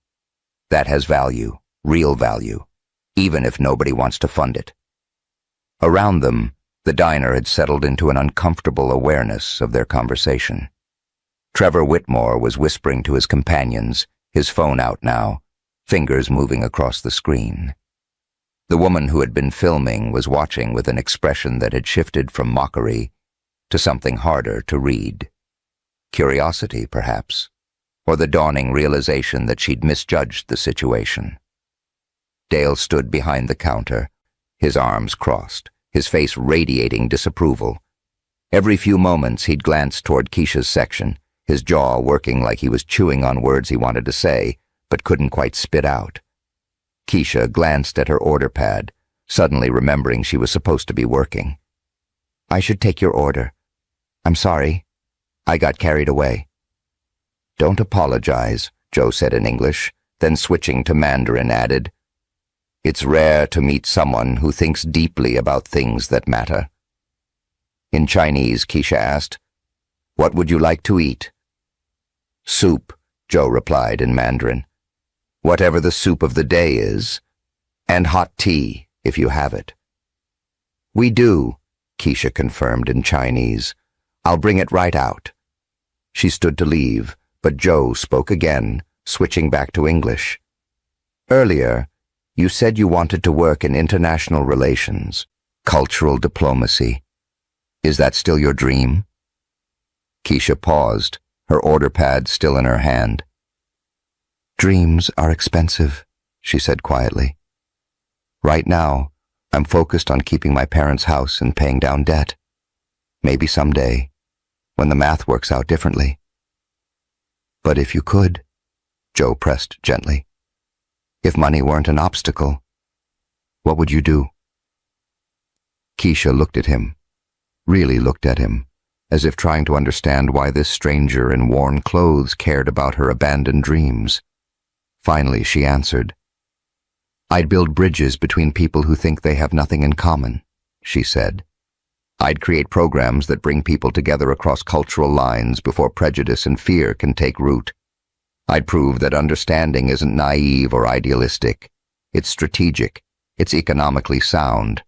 A: That has value, real value. even if nobody wants to fund it. Around them, the diner had settled into an uncomfortable awareness of their conversation. Trevor Whitmore was whispering to his companions, his phone out now, fingers moving across the screen. The woman who had been filming was watching with an expression that had shifted from mockery to something harder to read. Curiosity, perhaps, or the dawning realization that she'd misjudged the situation. Dale stood behind the counter, his arms crossed, his face radiating disapproval. Every few moments he'd glance toward Keisha's section, his jaw working like he was chewing on words he wanted to say, but couldn't quite spit out. Keisha glanced at her order pad, suddenly remembering she was supposed to be working. "I should take your order. I'm sorry. I got carried away." "Don't apologize," Joe said in English, then switching to Mandarin added, "It's rare to meet someone who thinks deeply about things that matter." In Chinese, Keisha asked, "What would you like to eat?" "Soup," Joe replied in Mandarin. "Whatever the soup of the day is, and hot tea, if you have it." "We do," Keisha confirmed in Chinese. "I'll bring it right out." She stood to leave, but Joe spoke again, switching back to English. "Earlier, you said you wanted to work in international relations, cultural diplomacy. Is that still your dream?" Keisha paused, her order pad still in her hand. "Dreams are expensive," she said quietly. "Right now, I'm focused on keeping my parents' house and paying down debt. Maybe someday, when the math works out differently." "But if you could," Joe pressed gently, "if money weren't an obstacle, what would you do?" Keisha looked at him, really looked at him, as if trying to understand why this stranger in worn clothes cared about her abandoned dreams. Finally, she answered, "I'd build bridges between people who think they have nothing in common," she said. "I'd create programs that bring people together across cultural lines before prejudice and fear can take root. I'd prove that understanding isn't naive or idealistic. It's strategic. It's economically sound.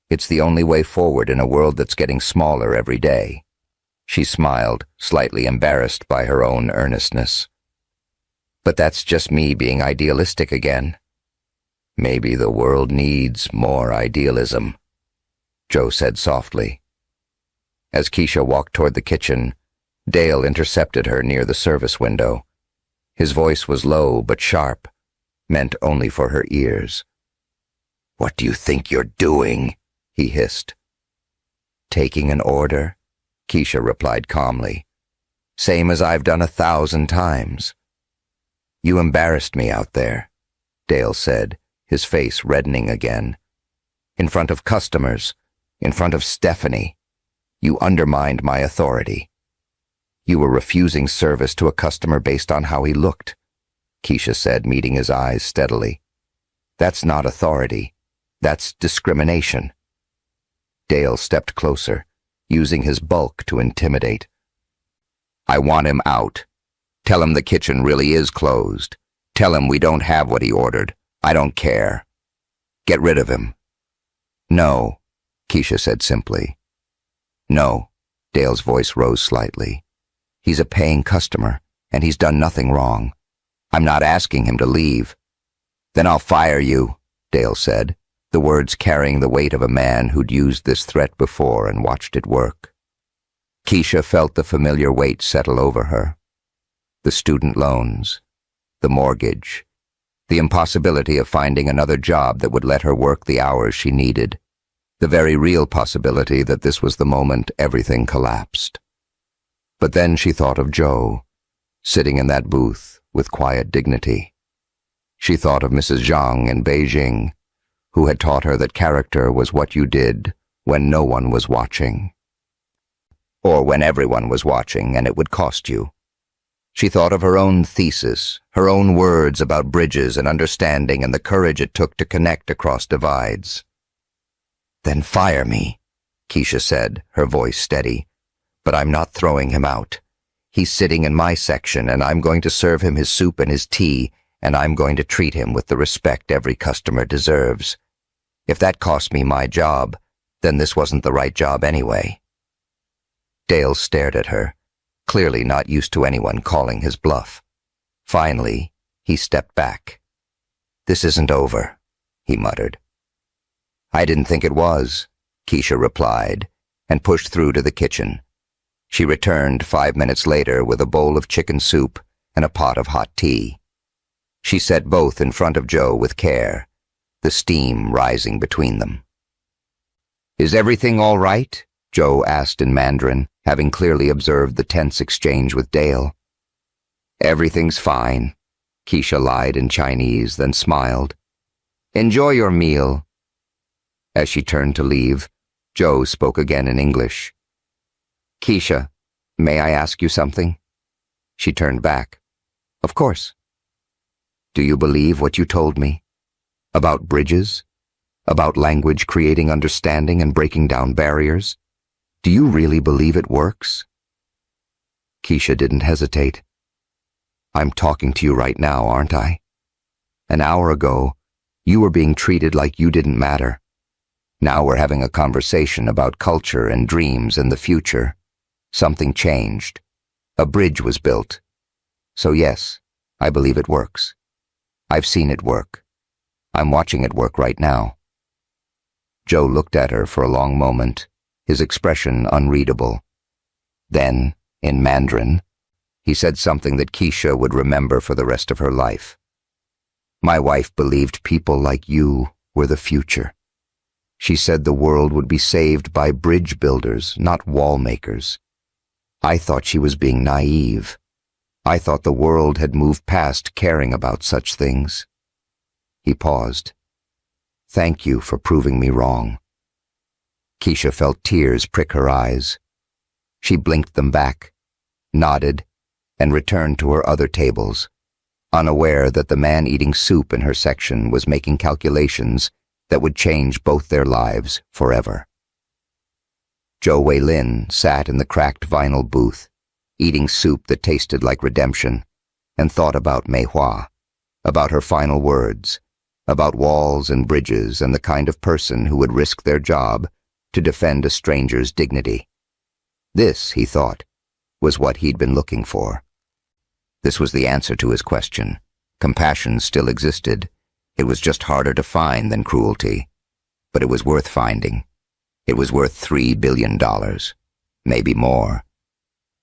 A: It's the only way forward in a world that's getting smaller every day." She smiled, slightly embarrassed by her own earnestness. "But that's just me being idealistic again." "Maybe the world needs more idealism," Joe said softly. As Keisha walked toward the kitchen, Dale intercepted her near the service window. His voice was low but sharp, meant only for her ears. "What do you think you're doing?" he hissed. "Taking an order," Keisha replied calmly. "Same as I've done 1,000 times." "You embarrassed me out there," Dale said, his face reddening again. "In front of customers, in front of Stephanie. You undermined my authority. You were refusing service to a customer based on how he looked," Keisha said, meeting his eyes steadily. "That's not authority. That's discrimination." Dale stepped closer, using his bulk to intimidate. "I want him out. Tell him the kitchen really is closed. Tell him we don't have what he ordered. I don't care. Get rid of him." "No," Keisha said simply. "No," Dale's voice rose slightly. "He's a paying customer, and he's done nothing wrong. I'm not asking him to leave." "Then I'll fire you," Dale said, the words carrying the weight of a man who'd used this threat before and watched it work. Keisha felt the familiar weight settle over her. The student loans, the mortgage, the impossibility of finding another job that would let her work the hours she needed, the very real possibility that this was the moment everything collapsed. But then she thought of Joe, sitting in that booth with quiet dignity. She thought of Mrs. Zhang in Beijing, who had taught her that character was what you did when no one was watching. Or when everyone was watching and it would cost you. She thought of her own thesis, her own words about bridges and understanding and the courage it took to connect across divides. "Then fire me," Keisha said, her voice steady. "But I'm not throwing him out. He's sitting in my section and I'm going to serve him his soup and his tea and I'm going to treat him with the respect every customer deserves. If that cost me my job, then this wasn't the right job anyway." Dale stared at her, clearly not used to anyone calling his bluff. Finally, he stepped back. "This isn't over," he muttered. "I didn't think it was," Keisha replied, and pushed through to the kitchen. She returned 5 minutes later with a bowl of chicken soup and a pot of hot tea. She set both in front of Joe with care, the steam rising between them. "Is everything all right?" Joe asked in Mandarin, having clearly observed the tense exchange with Dale. "Everything's fine," Keisha lied in Chinese, then smiled. "Enjoy your meal." As she turned to leave, Joe spoke again in English. "Keisha, may I ask you something?" She turned back. "Of course." "Do you believe what you told me? About bridges? About language creating understanding and breaking down barriers? Do you really believe it works?" Keisha didn't hesitate. "I'm talking to you right now, aren't I? An hour ago, you were being treated like you didn't matter. Now we're having a conversation about culture and dreams and the future. Something changed. A bridge was built. So yes, I believe it works. I've seen it work. I'm watching it work right now." Joe looked at her for a long moment, his expression unreadable. Then, in Mandarin, he said something that Keisha would remember for the rest of her life. "My wife believed people like you were the future. She said the world would be saved by bridge builders, not wall makers. I thought she was being naive. I thought the world had moved past caring about such things." He paused. "Thank you for proving me wrong." Keisha felt tears prick her eyes. She blinked them back, nodded, and returned to her other tables, unaware that the man eating soup in her section was making calculations that would change both their lives forever. Zhou Weilin sat in the cracked vinyl booth, eating soup that tasted like redemption, and thought about Mei Hua, about her final words, about walls and bridges and the kind of person who would risk their job to defend a stranger's dignity. This, he thought, was what he'd been looking for. This was the answer to his question. Compassion still existed. It was just harder to find than cruelty. But it was worth finding. It was worth $3 billion. Maybe more.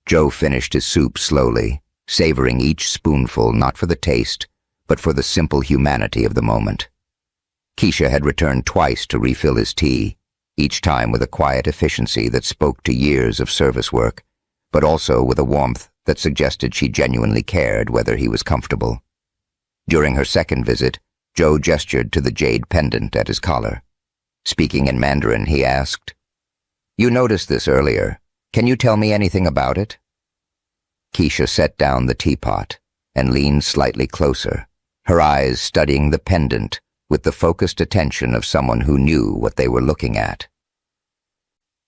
A: Joe finished his soup slowly, savoring each spoonful not for the taste, but for the simple humanity of the moment. Keisha had returned twice to refill his tea, each time with a quiet efficiency that spoke to years of service work, but also with a warmth that suggested she genuinely cared whether he was comfortable. During her second visit, Joe gestured to the jade pendant at his collar. Speaking in Mandarin, he asked, "You noticed this earlier. Can you tell me anything about it?" Keisha set down the teapot and leaned slightly closer, her eyes studying the pendant with the focused attention of someone who knew what they were looking at.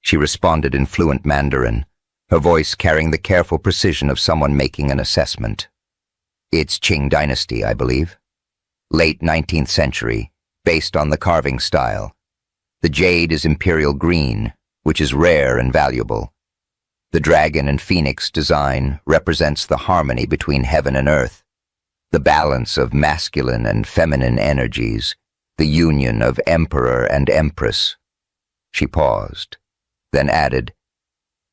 A: She responded in fluent Mandarin, her voice carrying the careful precision of someone making an assessment. "It's Qing Dynasty, I believe. Late 19th century, based on the carving style. The jade is imperial green, which is rare and valuable. The dragon and phoenix design represents the harmony between heaven and earth, the balance of masculine and feminine energies, the union of emperor and empress." She paused, then added,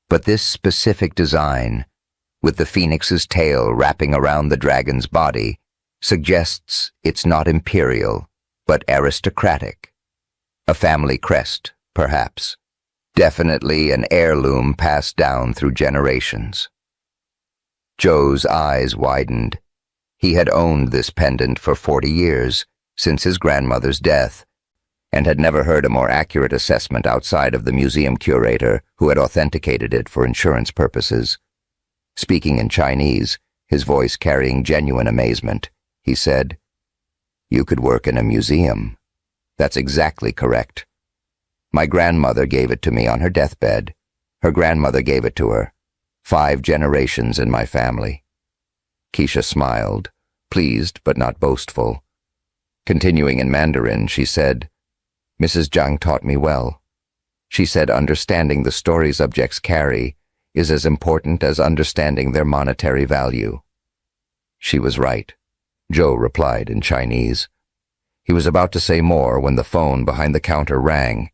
A: "But this specific design, with the phoenix's tail wrapping around the dragon's body, suggests it's not imperial, but aristocratic. A family crest, perhaps. Definitely an heirloom passed down through generations." Joe's eyes widened. He had owned this pendant for 40 years, since his grandmother's death, and had never heard a more accurate assessment outside of the museum curator who had authenticated it for insurance purposes. Speaking in Chinese, his voice carrying genuine amazement, he said, "You could work in a museum. That's exactly correct. My grandmother gave it to me on her deathbed. Her grandmother gave it to her. 5 generations in my family." Keisha smiled, pleased but not boastful. Continuing in Mandarin, she said, "Mrs. Zhang taught me well. She said understanding the stories objects carry is as important as understanding their monetary value." She was right, Joe replied in Chinese. He was about to say more when the phone behind the counter rang.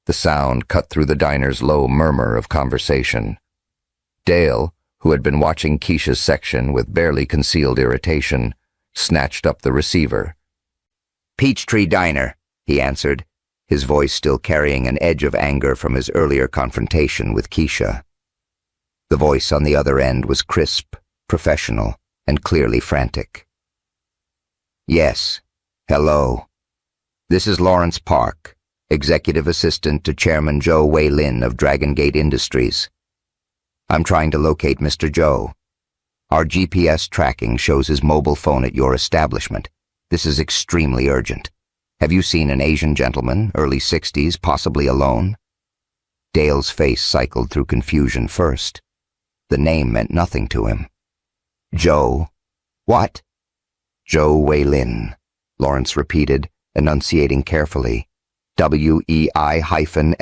A: The sound cut through the diner's low murmur of conversation. Dale, who had been watching Keisha's section with barely concealed irritation, snatched up the receiver. "Peachtree Diner," he answered, his voice still carrying an edge of anger from his earlier confrontation with Keisha. The voice on the other end was crisp, professional, and clearly frantic. "Yes. Hello. This is Lawrence Park, Executive Assistant to Chairman Zhou Weilin of Dragon Gate Industries. I'm trying to locate Mr. Zhou. Our GPS tracking shows his mobile phone at your establishment. This is extremely urgent. Have you seen an Asian gentleman, early 60s, possibly alone?" Dale's face cycled through confusion first. The name meant nothing to him. "Zhou? What?" "Zhou Weilin," Lawrence repeated, enunciating carefully. "WEI-LIN,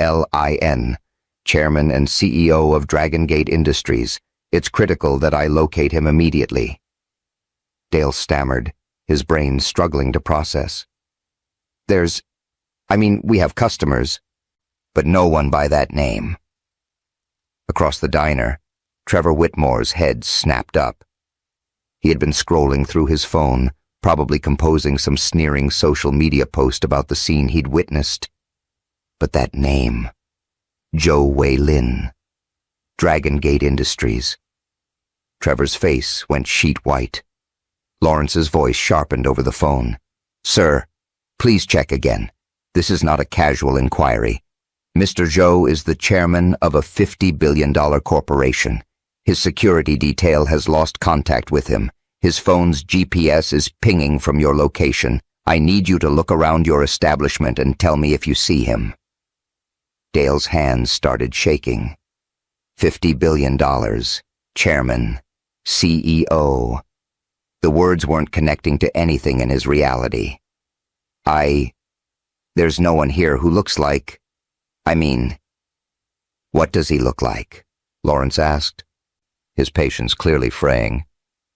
A: Chairman and CEO of Dragon Gate Industries. It's critical that I locate him immediately." Dale stammered, his brain struggling to process. We have customers, but no one by that name." Across the diner, Trevor Whitmore's head snapped up. He had been scrolling through his phone, probably composing some sneering social media post about the scene he'd witnessed. But that name, Zhou Weilin, Dragon Gate Industries. Trevor's face went sheet white. Lawrence's voice sharpened over the phone. "Sir, please check again. This is not a casual inquiry. Mr. Zhou is the chairman of a $50 billion corporation. His security detail has lost contact with him. His phone's GPS is pinging from your location. I need you to look around your establishment and tell me if you see him." Dale's hands started shaking. $50 billion, chairman, CEO. The words weren't connecting to anything in his reality. There's no one here who looks like... What does he look like? Lawrence asked, his patience clearly fraying.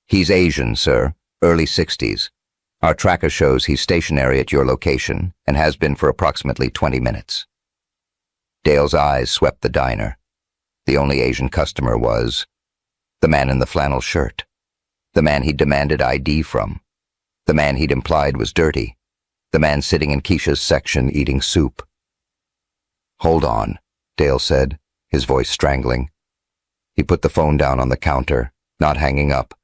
A: "He's Asian, sir, early 60s. Our tracker shows he's stationary at your location and has been for approximately 20 minutes. Dale's eyes swept the diner. The only Asian customer was the man in the flannel shirt, the man he'd demanded ID from, the man he'd implied was dirty, the man sitting in Keisha's section eating soup. "Hold on," Dale said, his voice strangling. He put the phone down on the counter, not hanging up,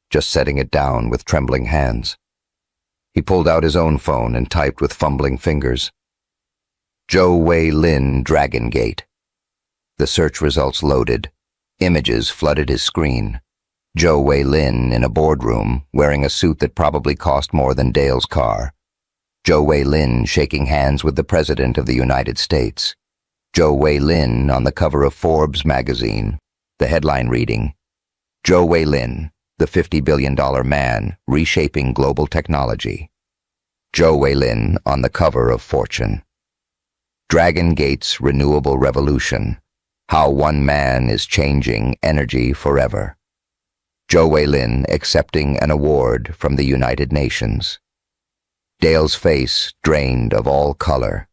A: just setting it down with trembling hands. He pulled out his own phone and typed with fumbling fingers. "Zhou Weilin, Dragon Gate." The search results loaded. Images flooded his screen. Zhou Weilin in a boardroom, wearing a suit that probably cost more than Dale's car. Zhou Weilin shaking hands with the President of the United States. Zhou Weilin on the cover of Forbes magazine, the headline reading, "Zhou Weilin, the $50 billion man reshaping global technology." Zhou Weilin on the cover of Fortune. Dragon Gate's renewable revolution, how one man is changing energy forever. Zhou Weilin accepting an award from the United Nations. Dale's face drained of all color.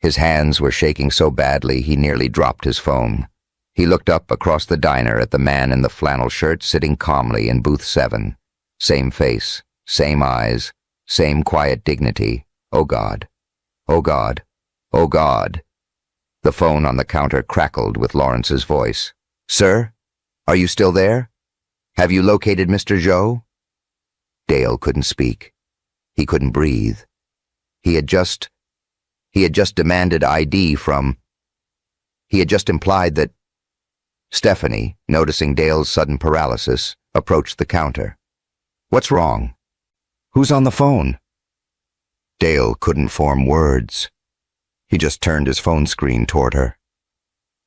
A: His hands were shaking so badly he nearly dropped his phone. He looked up across the diner at the man in the flannel shirt sitting calmly in booth 7. Same face, same eyes, same quiet dignity. Oh God. Oh God. Oh God. The phone on the counter crackled with Lawrence's voice. "Sir, are you still there? Have you located Mr. Zhou?" Dale couldn't speak. He couldn't breathe. He had just demanded ID from... He had just implied that... Stephanie, noticing Dale's sudden paralysis, approached the counter. "What's wrong? Who's on the phone?" Dale couldn't form words. He just turned his phone screen toward her.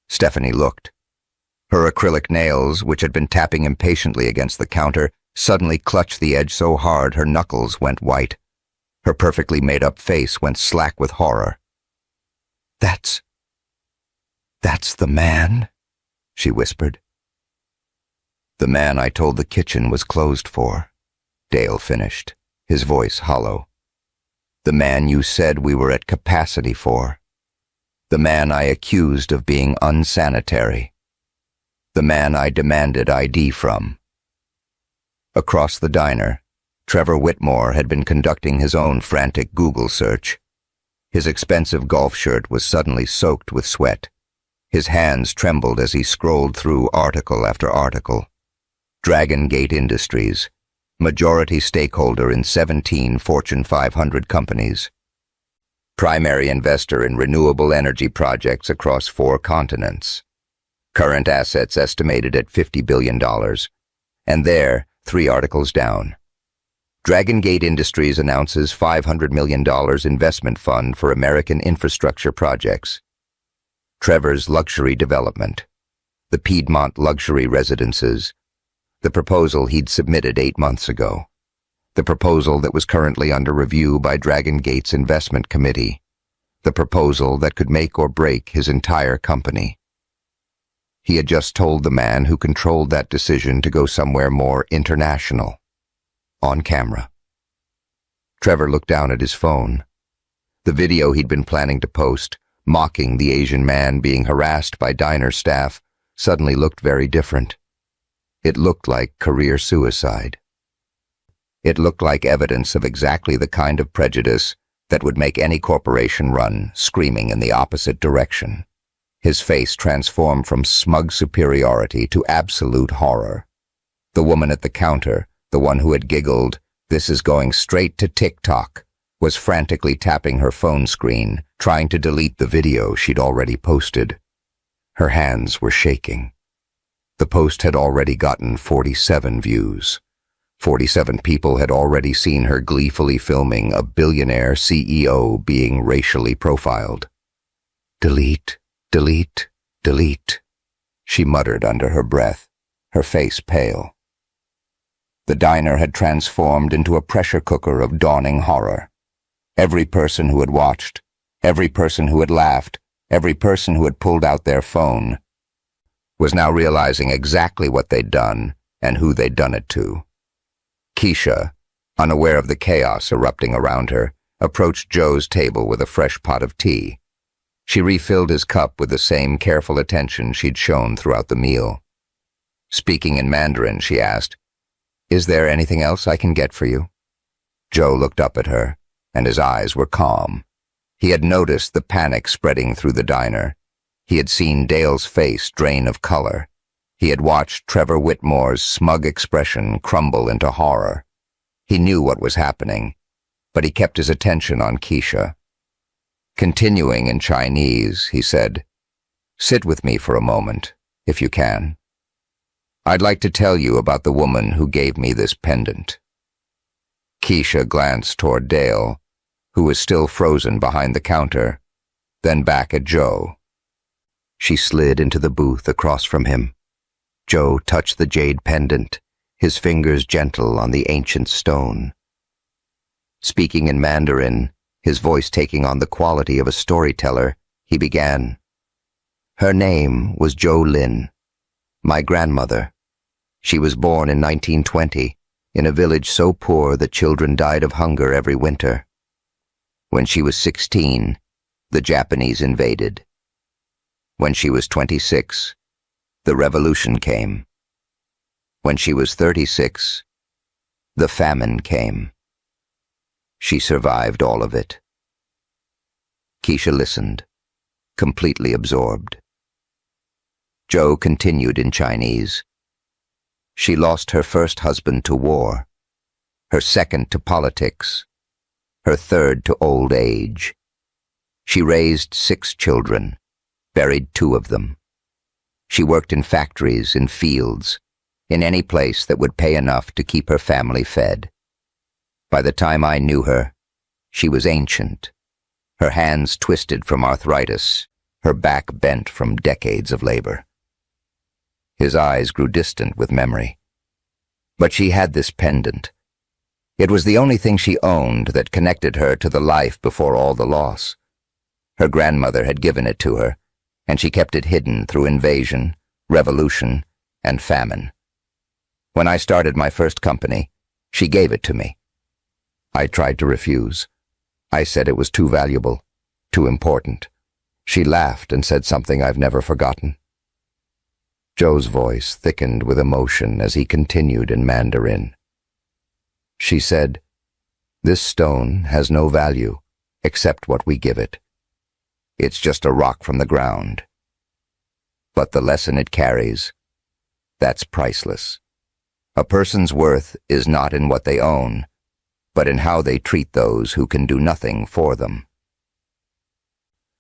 A: Stephanie looked. Her acrylic nails, which had been tapping impatiently against the counter, suddenly clutched the edge so hard her knuckles went white. Her perfectly made-up face went slack with horror. That's the man," she whispered. "The man I told the kitchen was closed for," Dale finished, his voice hollow. "The man you said we were at capacity for. The man I accused of being unsanitary. The man I demanded ID from." Across the diner, Trevor Whitmore had been conducting his own frantic Google search. His expensive golf shirt was suddenly soaked with sweat. His hands trembled as he scrolled through article after article. Dragon Gate Industries, majority stakeholder in 17 Fortune 500 companies. Primary investor in renewable energy projects across 4 continents. Current assets estimated at $50 billion. And there, 3 articles down. Dragon Gate Industries announces $500 million investment fund for American infrastructure projects. Trevor's luxury development. The Piedmont luxury residences. The proposal he'd submitted 8 months ago. The proposal that was currently under review by Dragon Gate's investment committee. The proposal that could make or break his entire company. He had just told the man who controlled that decision to go somewhere more international. On camera. Trevor looked down at his phone. The video he'd been planning to post, mocking the Asian man being harassed by diner staff, suddenly looked very different. It looked like career suicide. It looked like evidence of exactly the kind of prejudice that would make any corporation run, screaming in the opposite direction. His face transformed from smug superiority to absolute horror. The woman at the counter, the one who had giggled, "This is going straight to TikTok," was frantically tapping her phone screen, trying to delete the video she'd already posted. Her hands were shaking. The post had already gotten 47 views. 47 people had already seen her gleefully filming a billionaire CEO being racially profiled. "Delete, delete, delete," she muttered under her breath, her face pale. The diner had transformed into a pressure cooker of dawning horror. Every person who had watched, every person who had laughed, every person who had pulled out their phone, was now realizing exactly what they'd done and who they'd done it to. Keisha, unaware of the chaos erupting around her, approached Joe's table with a fresh pot of tea. She refilled his cup with the same careful attention she'd shown throughout the meal. Speaking in Mandarin, she asked, "Is there anything else I can get for you?" Joe looked up at her, and his eyes were calm. He had noticed the panic spreading through the diner. He had seen Dale's face drain of color. He had watched Trevor Whitmore's smug expression crumble into horror. He knew what was happening, but he kept his attention on Keisha. Continuing in Chinese, he said, "Sit with me for a moment, if you can. I'd like to tell you about the woman who gave me this pendant." Keisha glanced toward Dale, who was still frozen behind the counter, then back at Joe. She slid into the booth across from him. Joe touched the jade pendant, his fingers gentle on the ancient stone. Speaking in Mandarin, his voice taking on the quality of a storyteller, he began, "Her name was Joe Lin, my grandmother. She was born in 1920, in a village so poor that children died of hunger every winter. When she was 16, the Japanese invaded. When she was 26, the revolution came. When she was 36, the famine came. She survived all of it." Keisha listened, completely absorbed. Joe continued in Chinese. "She lost her first husband to war, her second to politics, her third to old age. She raised 6 children, buried 2 of them. She worked in factories, in fields, in any place that would pay enough to keep her family fed. By the time I knew her, she was ancient, her hands twisted from arthritis, her back bent from decades of labor." His eyes grew distant with memory. But she had this pendant. It was the only thing she owned that connected her to the life before all the loss. Her grandmother had given it to her, and she kept it hidden through invasion, revolution, and famine. When I started my first company, she gave it to me. I tried to refuse. I said it was too valuable, too important. She laughed and said something I've never forgotten. Joe's voice thickened with emotion as he continued in Mandarin. She said, "This stone has no value except what we give it. It's just a rock from the ground. But the lesson it carries, that's priceless. A person's worth is not in what they own, but in how they treat those who can do nothing for them.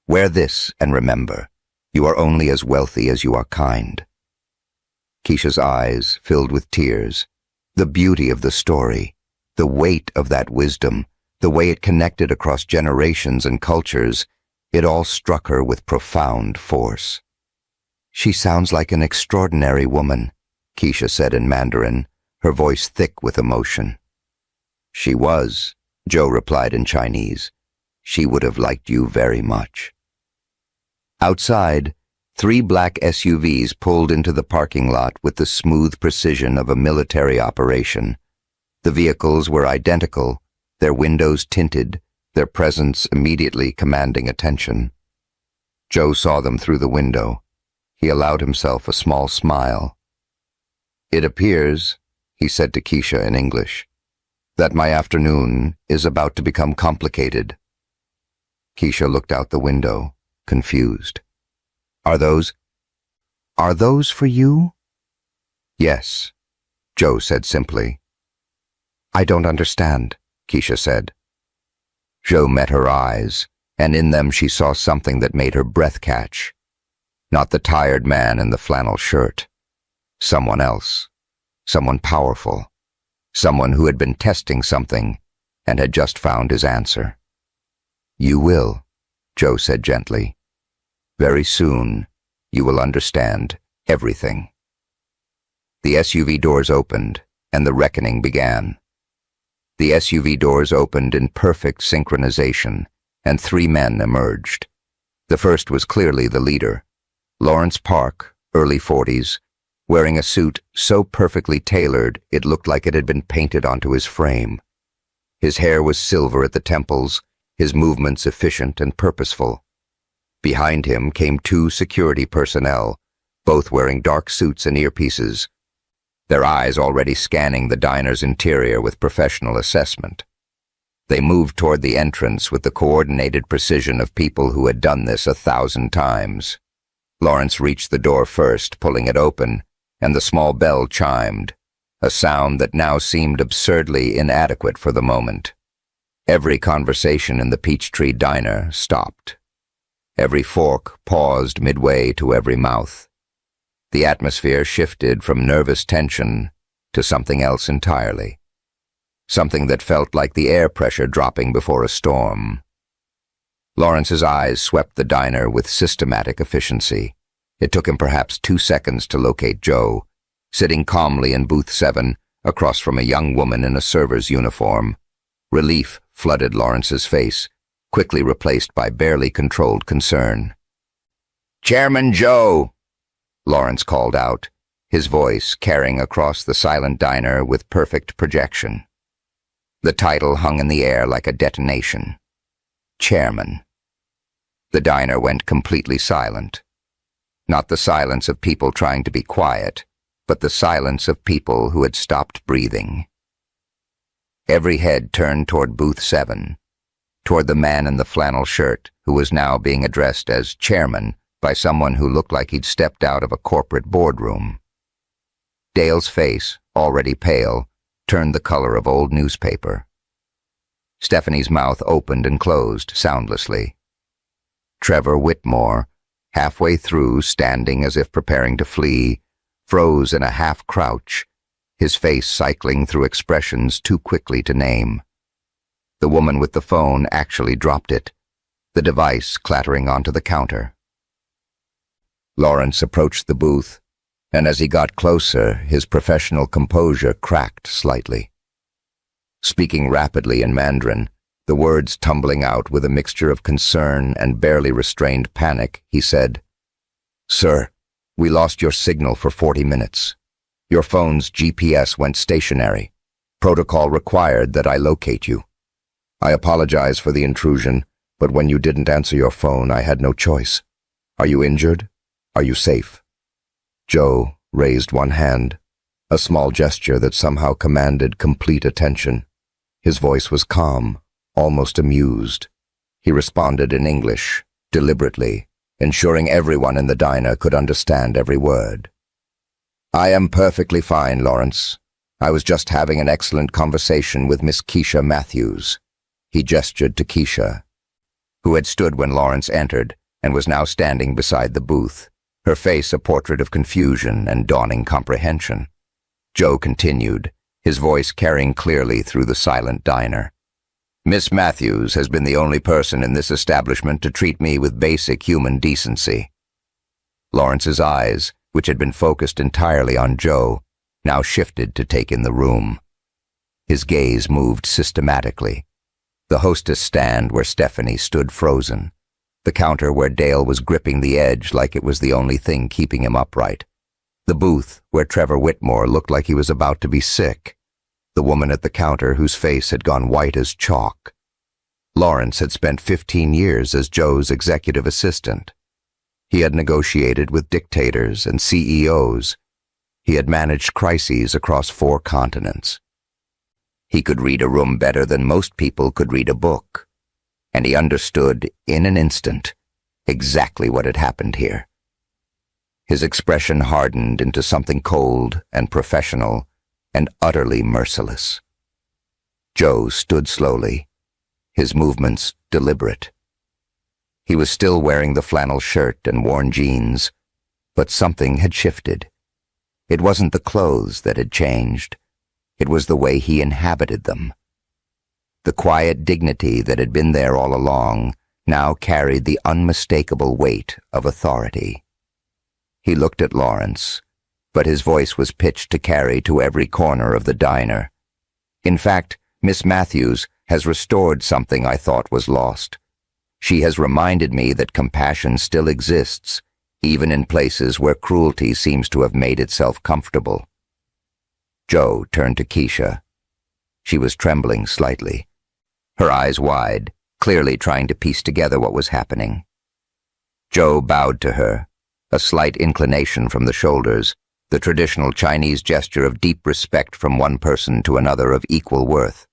A: Wear this and remember, you are only as wealthy as you are kind." Keisha's eyes filled with tears. The beauty of the story, the weight of that wisdom, the way it connected across generations and cultures, it all struck her with profound force. "She sounds like an extraordinary woman," Keisha said in Mandarin, her voice thick with emotion. "She was," Joe replied in Chinese. "She would have liked you very much." Outside, 3 black SUVs pulled into the parking lot with the smooth precision of a military operation. The vehicles were identical, their windows tinted, their presence immediately commanding attention. Joe saw them through the window. He allowed himself a small smile. "It appears," he said to Keisha in English, "that my afternoon is about to become complicated." Keisha looked out the window, confused. Are those for you?" "Yes," Joe said simply. "I don't understand," Keisha said. Joe met her eyes, and in them she saw something that made her breath catch. Not the tired man in the flannel shirt. Someone else. Someone powerful. Someone who had been testing something and had just found his answer. "You will," Joe said gently. "Very soon, you will understand everything." The SUV doors opened, and the reckoning began. The SUV doors opened in perfect synchronization, and 3 men emerged. The first was clearly the leader, Lawrence Park, early 40s, wearing a suit so perfectly tailored it looked like it had been painted onto his frame. His hair was silver at the temples, his movements efficient and purposeful. Behind him came 2 security personnel, both wearing dark suits and earpieces, their eyes already scanning the diner's interior with professional assessment. They moved toward the entrance with the coordinated precision of people who had done this 1,000 times. Lawrence reached the door first, pulling it open, and the small bell chimed, a sound that now seemed absurdly inadequate for the moment. Every conversation in the Peachtree Diner stopped. Every fork paused midway to every mouth. The atmosphere shifted from nervous tension to something else entirely. Something that felt like the air pressure dropping before a storm. Lawrence's eyes swept the diner with systematic efficiency. It took him perhaps 2 seconds to locate Joe, sitting calmly in booth 7, across from a young woman in a server's uniform. Relief flooded Lawrence's face, quickly replaced by barely controlled concern. "Chairman Joe!" Lawrence called out, his voice carrying across the silent diner with perfect projection. The title hung in the air like a detonation. Chairman. The diner went completely silent. Not the silence of people trying to be quiet, but the silence of people who had stopped breathing. Every head turned toward booth 7, toward the man in the flannel shirt who was now being addressed as chairman by someone who looked like he'd stepped out of a corporate boardroom. Dale's face, already pale, turned the color of old newspaper. Stephanie's mouth opened and closed soundlessly. Trevor Whitmore, halfway through, standing as if preparing to flee, froze in a half-crouch, his face cycling through expressions too quickly to name. The woman with the phone actually dropped it, the device clattering onto the counter. Lawrence approached the booth, and as he got closer, his professional composure cracked slightly. Speaking rapidly in Mandarin, the words tumbling out with a mixture of concern and barely restrained panic, he said, "Sir, we lost your signal for 40 minutes. Your phone's GPS went stationary. Protocol required that I locate you. I apologize for the intrusion, but when you didn't answer your phone, I had no choice. Are you injured? Are you safe?" Joe raised one hand, a small gesture that somehow commanded complete attention. His voice was calm, almost amused. He responded in English, deliberately, ensuring everyone in the diner could understand every word. "I am perfectly fine, Lawrence. I was just having an excellent conversation with Miss Keisha Matthews." He gestured to Keisha, who had stood when Lawrence entered and was now standing beside the booth, her face a portrait of confusion and dawning comprehension. Joe continued, his voice carrying clearly through the silent diner. "Miss Matthews has been the only person in this establishment to treat me with basic human decency." Lawrence's eyes, which had been focused entirely on Joe, now shifted to take in the room. His gaze moved systematically. The hostess stand where Stephanie stood frozen. The counter where Dale was gripping the edge like it was the only thing keeping him upright. The booth where Trevor Whitmore looked like he was about to be sick. The woman at the counter whose face had gone white as chalk. Lawrence had spent 15 years as Joe's executive assistant. He had negotiated with dictators and CEOs. He had managed crises across 4 continents. He could read a room better than most people could read a book, and he understood, in an instant, exactly what had happened here. His expression hardened into something cold and professional and utterly merciless. Joe stood slowly, his movements deliberate. He was still wearing the flannel shirt and worn jeans, but something had shifted. It wasn't the clothes that had changed. It was the way he inhabited them. The quiet dignity that had been there all along now carried the unmistakable weight of authority. He looked at Lawrence, but his voice was pitched to carry to every corner of the diner. "In fact, Miss Matthews has restored something I thought was lost. She has reminded me that compassion still exists, even in places where cruelty seems to have made itself comfortable." Joe turned to Keisha. She was trembling slightly, her eyes wide, clearly trying to piece together what was happening. Joe bowed to her, a slight inclination from the shoulders, the traditional Chinese gesture of deep respect from one person to another of equal worth.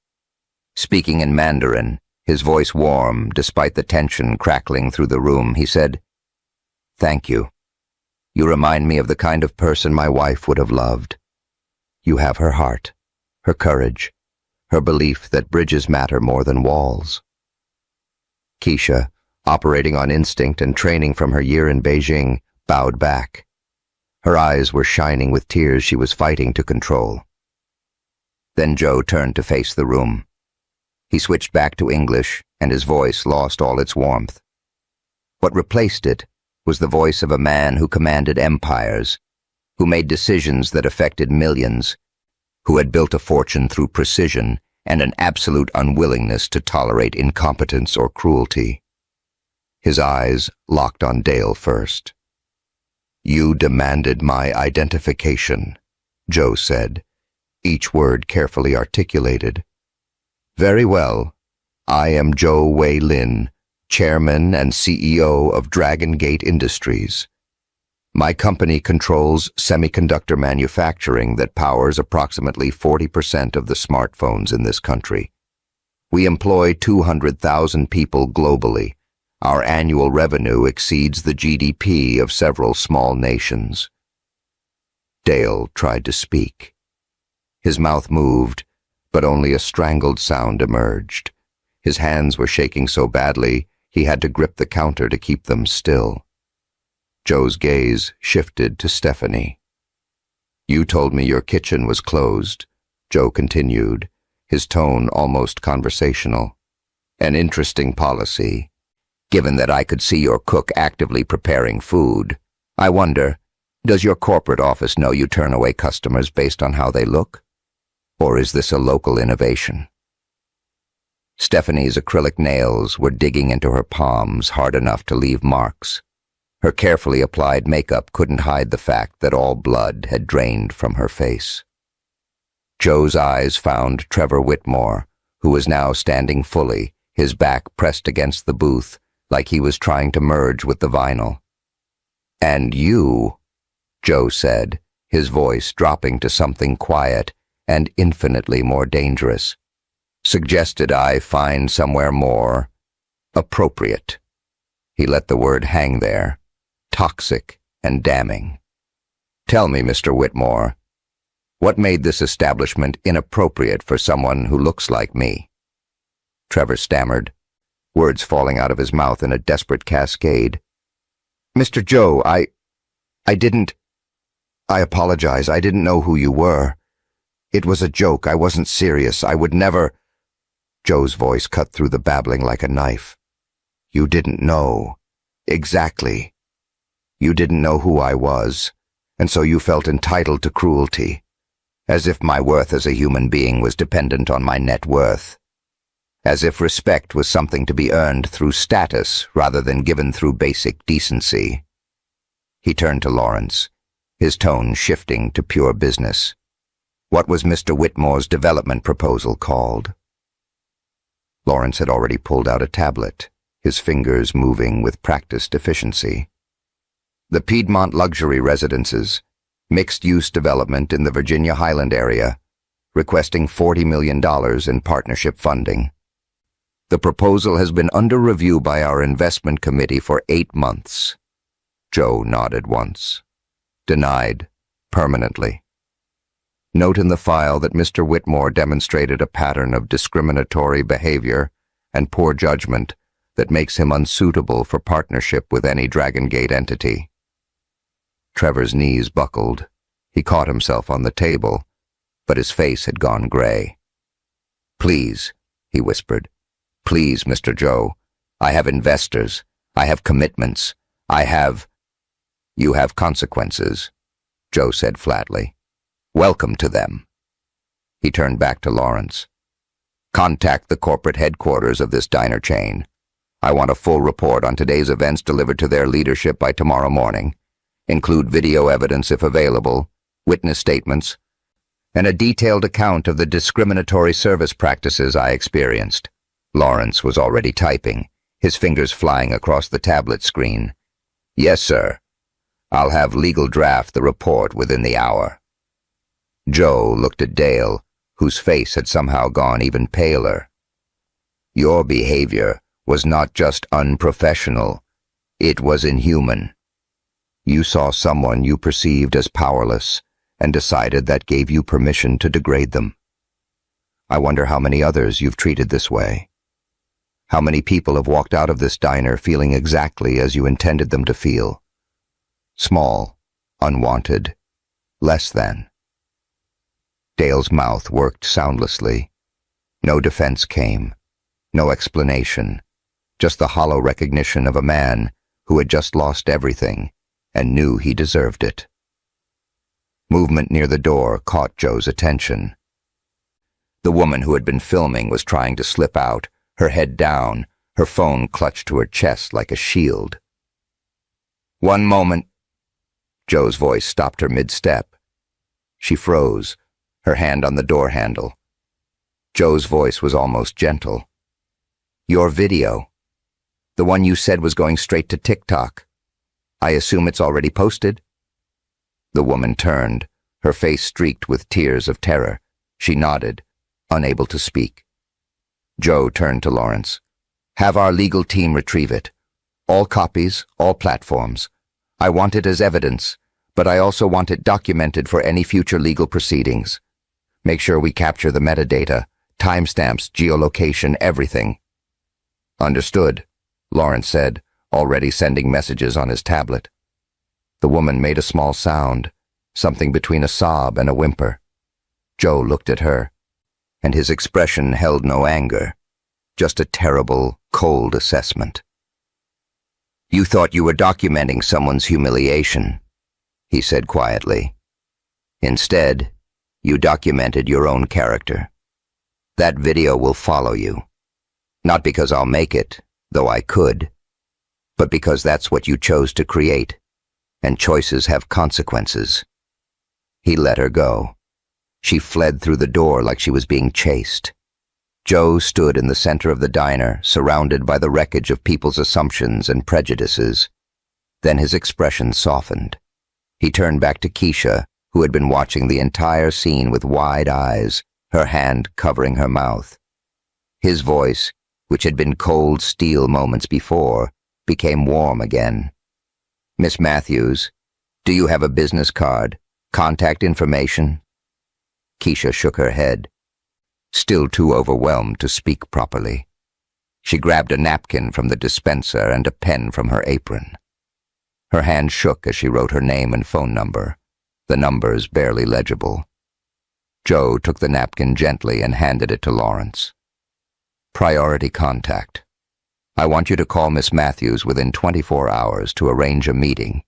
A: Speaking in Mandarin, his voice warm despite the tension crackling through the room, he said, "Thank you. You remind me of the kind of person my wife would have loved. You have her heart, her courage, her belief that bridges matter more than walls." Keisha, operating on instinct and training from her year in Beijing, bowed back. Her eyes were shining with tears she was fighting to control. Then Joe turned to face the room. He switched back to English, and his voice lost all its warmth. What replaced it was the voice of a man who commanded empires, who made decisions that affected millions, who had built a fortune through precision and an absolute unwillingness to tolerate incompetence or cruelty. His eyes locked on Dale first. "You demanded my identification," Joe said, each word carefully articulated. "Very well. I am Joe Wei Lin, Chairman and CEO of Dragon Gate Industries. My company controls semiconductor manufacturing that powers approximately 40% of the smartphones in this country. We employ 200,000 people globally. Our annual revenue exceeds the GDP of several small nations." Dale tried to speak. His mouth moved, but only a strangled sound emerged. His hands were shaking so badly he had to grip the counter to keep them still. Joe's gaze shifted to Stephanie. "You told me your kitchen was closed," Joe continued, his tone almost conversational. "An interesting policy, given that I could see your cook actively preparing food. I wonder, Does your corporate office know you turn away customers based on how they look? Or is this a local innovation? Stephanie's acrylic nails were digging into her palms hard enough to leave marks. Her carefully applied makeup couldn't hide the fact that all blood had drained from her face. Joe's eyes found Trevor Whitmore, who was now standing fully, his back pressed against the booth, like he was trying to merge with the vinyl. "And you," Joe said, his voice dropping to something quiet and infinitely more dangerous, "suggested I find somewhere more appropriate." He let the word hang there, toxic and damning. "Tell me, Mr. Whitmore, what made this establishment inappropriate for someone who looks like me?" Trevor stammered, words falling out of his mouth in a desperate cascade. "Mr. Joe, I apologize. I didn't know who you were. It was a joke. I wasn't serious. I would never—" Joe's voice cut through the babbling like a knife. "You didn't know. Exactly. You didn't know who I was, and so you felt entitled to cruelty, as if my worth as a human being was dependent on my net worth, as if respect was something to be earned through status rather than given through basic decency." He turned to Lawrence, his tone shifting to pure business. "What was Mr. Whitmore's development proposal called?" Lawrence had already pulled out a tablet, his fingers moving with practiced efficiency. "The Piedmont Luxury Residences, mixed-use development in the Virginia Highland area, requesting $40 million in partnership funding. The proposal has been under review by our investment committee for 8 months. Joe nodded once. Denied, permanently. Note in the file that Mr. Whitmore demonstrated a pattern of discriminatory behavior and poor judgment that makes him unsuitable for partnership with any Dragon Gate entity. Trevor's knees buckled. He caught himself on the table, but his face had gone gray. "Please," he whispered. "Please, Mr. Joe. I have investors. I have commitments. You have consequences," Joe said flatly. "Welcome to them." He turned back to Lawrence. "Contact the corporate headquarters of this diner chain. I want a full report on today's events delivered to their leadership by tomorrow morning. Include video evidence if available, witness statements, and a detailed account of the discriminatory service practices I experienced." Lawrence was already typing, his fingers flying across the tablet screen. "Yes, sir. I'll have legal draft the report within the hour." Joe looked at Dale, whose face had somehow gone even paler. "Your behavior was not just unprofessional, it was inhuman. You saw someone you perceived as powerless and decided that gave you permission to degrade them. I wonder how many others you've treated this way. How many people have walked out of this diner feeling exactly as you intended them to feel. Small, unwanted, less than." Dale's mouth worked soundlessly. No defense came, no explanation, just the hollow recognition of a man who had just lost everything and knew he deserved it. Movement near the door caught Joe's attention. The woman who had been filming was trying to slip out, her head down, her phone clutched to her chest like a shield. "One moment." Joe's voice stopped her mid-step. She froze, her hand on the door handle. Joe's voice was almost gentle. "Your video. The one you said was going straight to TikTok. I assume it's already posted?" The woman turned, her face streaked with tears of terror. She nodded, unable to speak. Joe turned to Lawrence. "Have our legal team retrieve it. All copies, all platforms. I want it as evidence, but I also want it documented for any future legal proceedings. Make sure we capture the metadata, timestamps, geolocation, everything." "Understood," Lawrence said, already sending messages on his tablet. The woman made a small sound, something between a sob and a whimper. Joe looked at her, and his expression held no anger, just a terrible, cold assessment. "You thought you were documenting someone's humiliation. he said quietly. Instead, you documented your own character. That video will follow you. Not because I'll make it, though I could, but because that's what you chose to create, and choices have consequences. He let her go. She fled through the door like she was being chased. Joe stood in the center of the diner, surrounded by the wreckage of people's assumptions and prejudices. Then his expression softened. He turned back to Keisha, who had been watching the entire scene with wide eyes, her hand covering her mouth. His voice, which had been cold steel moments before, became warm again. Miss Matthews, do you have a business card? Contact information? Keisha shook her head, still too overwhelmed to speak properly. She grabbed a napkin from the dispenser and a pen from her apron. Her hand shook as she wrote her name and phone number, the numbers barely legible. Joe took the napkin gently and handed it to Lawrence. Priority contact. I want you to call Miss Matthews within 24 hours to arrange a meeting.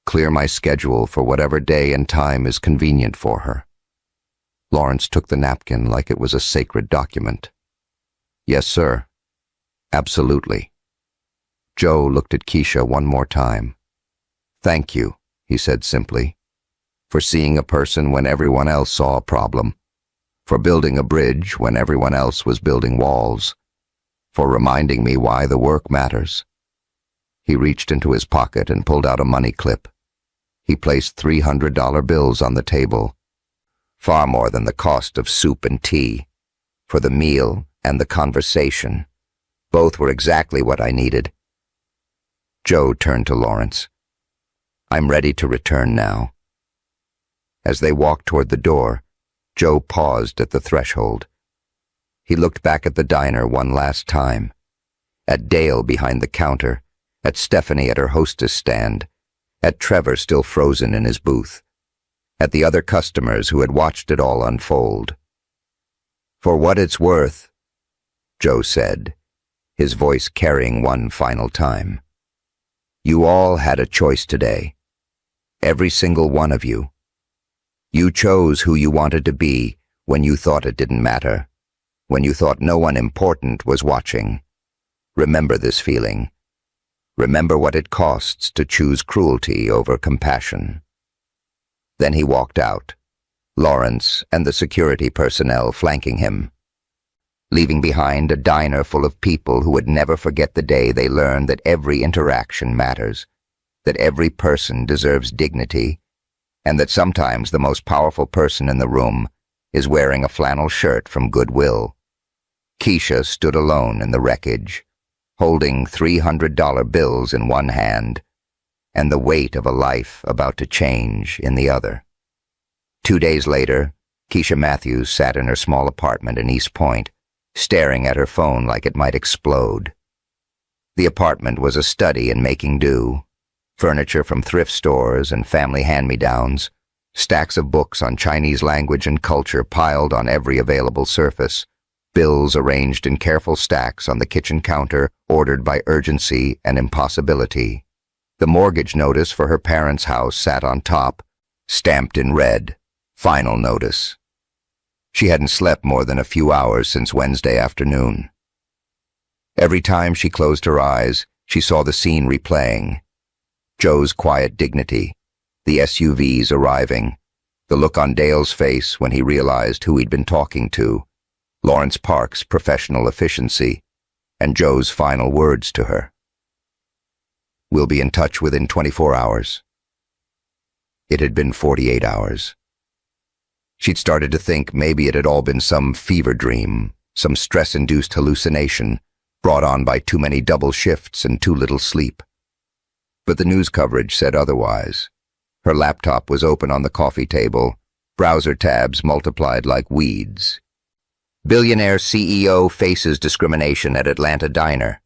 A: Clear my schedule for whatever day and time is convenient for her. Lawrence took the napkin like it was a sacred document. Yes, sir. Absolutely. Joe looked at Keisha one more time. Thank you, he said simply, for seeing a person when everyone else saw a problem, for building a bridge when everyone else was building walls, for reminding me why the work matters. He reached into his pocket and pulled out a money clip. He placed $300 bills on the table, far more than the cost of soup and tea, for the meal and the conversation. Both were exactly what I needed. Joe turned to Lawrence. I'm ready to return now. As they walked toward the door, Joe paused at the threshold. He looked back at the diner one last time, at Dale behind the counter, at Stephanie at her hostess stand, at Trevor still frozen in his booth, at the other customers who had watched it all unfold. For what it's worth, Joe said, his voice carrying one final time. You all had a choice today. Every single one of you. You chose who you wanted to be when you thought it didn't matter, when you thought no one important was watching. Remember this feeling. Remember what it costs to choose cruelty over compassion. Then he walked out, Lawrence and the security personnel flanking him, leaving behind a diner full of people who would never forget the day they learned that every interaction matters, that every person deserves dignity, and that sometimes the most powerful person in the room is wearing a flannel shirt from Goodwill. Keisha stood alone in the wreckage, holding $300 bills in one hand and the weight of a life about to change in the other. 2 days later, Keisha Matthews sat in her small apartment in East Point, staring at her phone like it might explode. The apartment was a study in making do. Furniture from thrift stores and family hand-me-downs, stacks of books on Chinese language and culture piled on every available surface, bills arranged in careful stacks on the kitchen counter ordered by urgency and impossibility. The mortgage notice for her parents' house sat on top, stamped in red, final notice. She hadn't slept more than a few hours since Wednesday afternoon. Every time she closed her eyes, she saw the scene replaying. Joe's quiet dignity, the SUVs arriving, the look on Dale's face when he realized who he'd been talking to, Lawrence Park's professional efficiency, and Joe's final words to her. We'll be in touch within 24 hours. It had been 48 hours. She'd started to think maybe it had all been some fever dream, some stress-induced hallucination, brought on by too many double shifts and too little sleep. But the news coverage said otherwise. Her laptop was open on the coffee table, browser tabs multiplied like weeds. Billionaire CEO faces discrimination at Atlanta diner.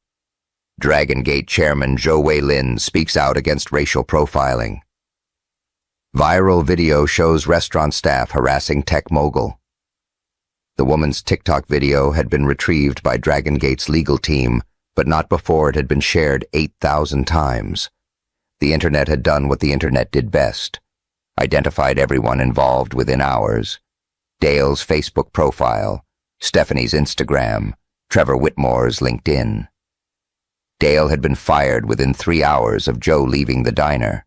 A: Dragon Gate chairman Zhou Weilin speaks out against racial profiling. Viral video shows restaurant staff harassing tech mogul. The woman's TikTok video had been retrieved by Dragon Gate's legal team, but not before it had been shared 8,000 times. The internet had done what the internet did best. Identified everyone involved within hours. Dale's Facebook profile, Stephanie's Instagram, Trevor Whitmore's LinkedIn. Dale had been fired within 3 hours of Joe leaving the diner.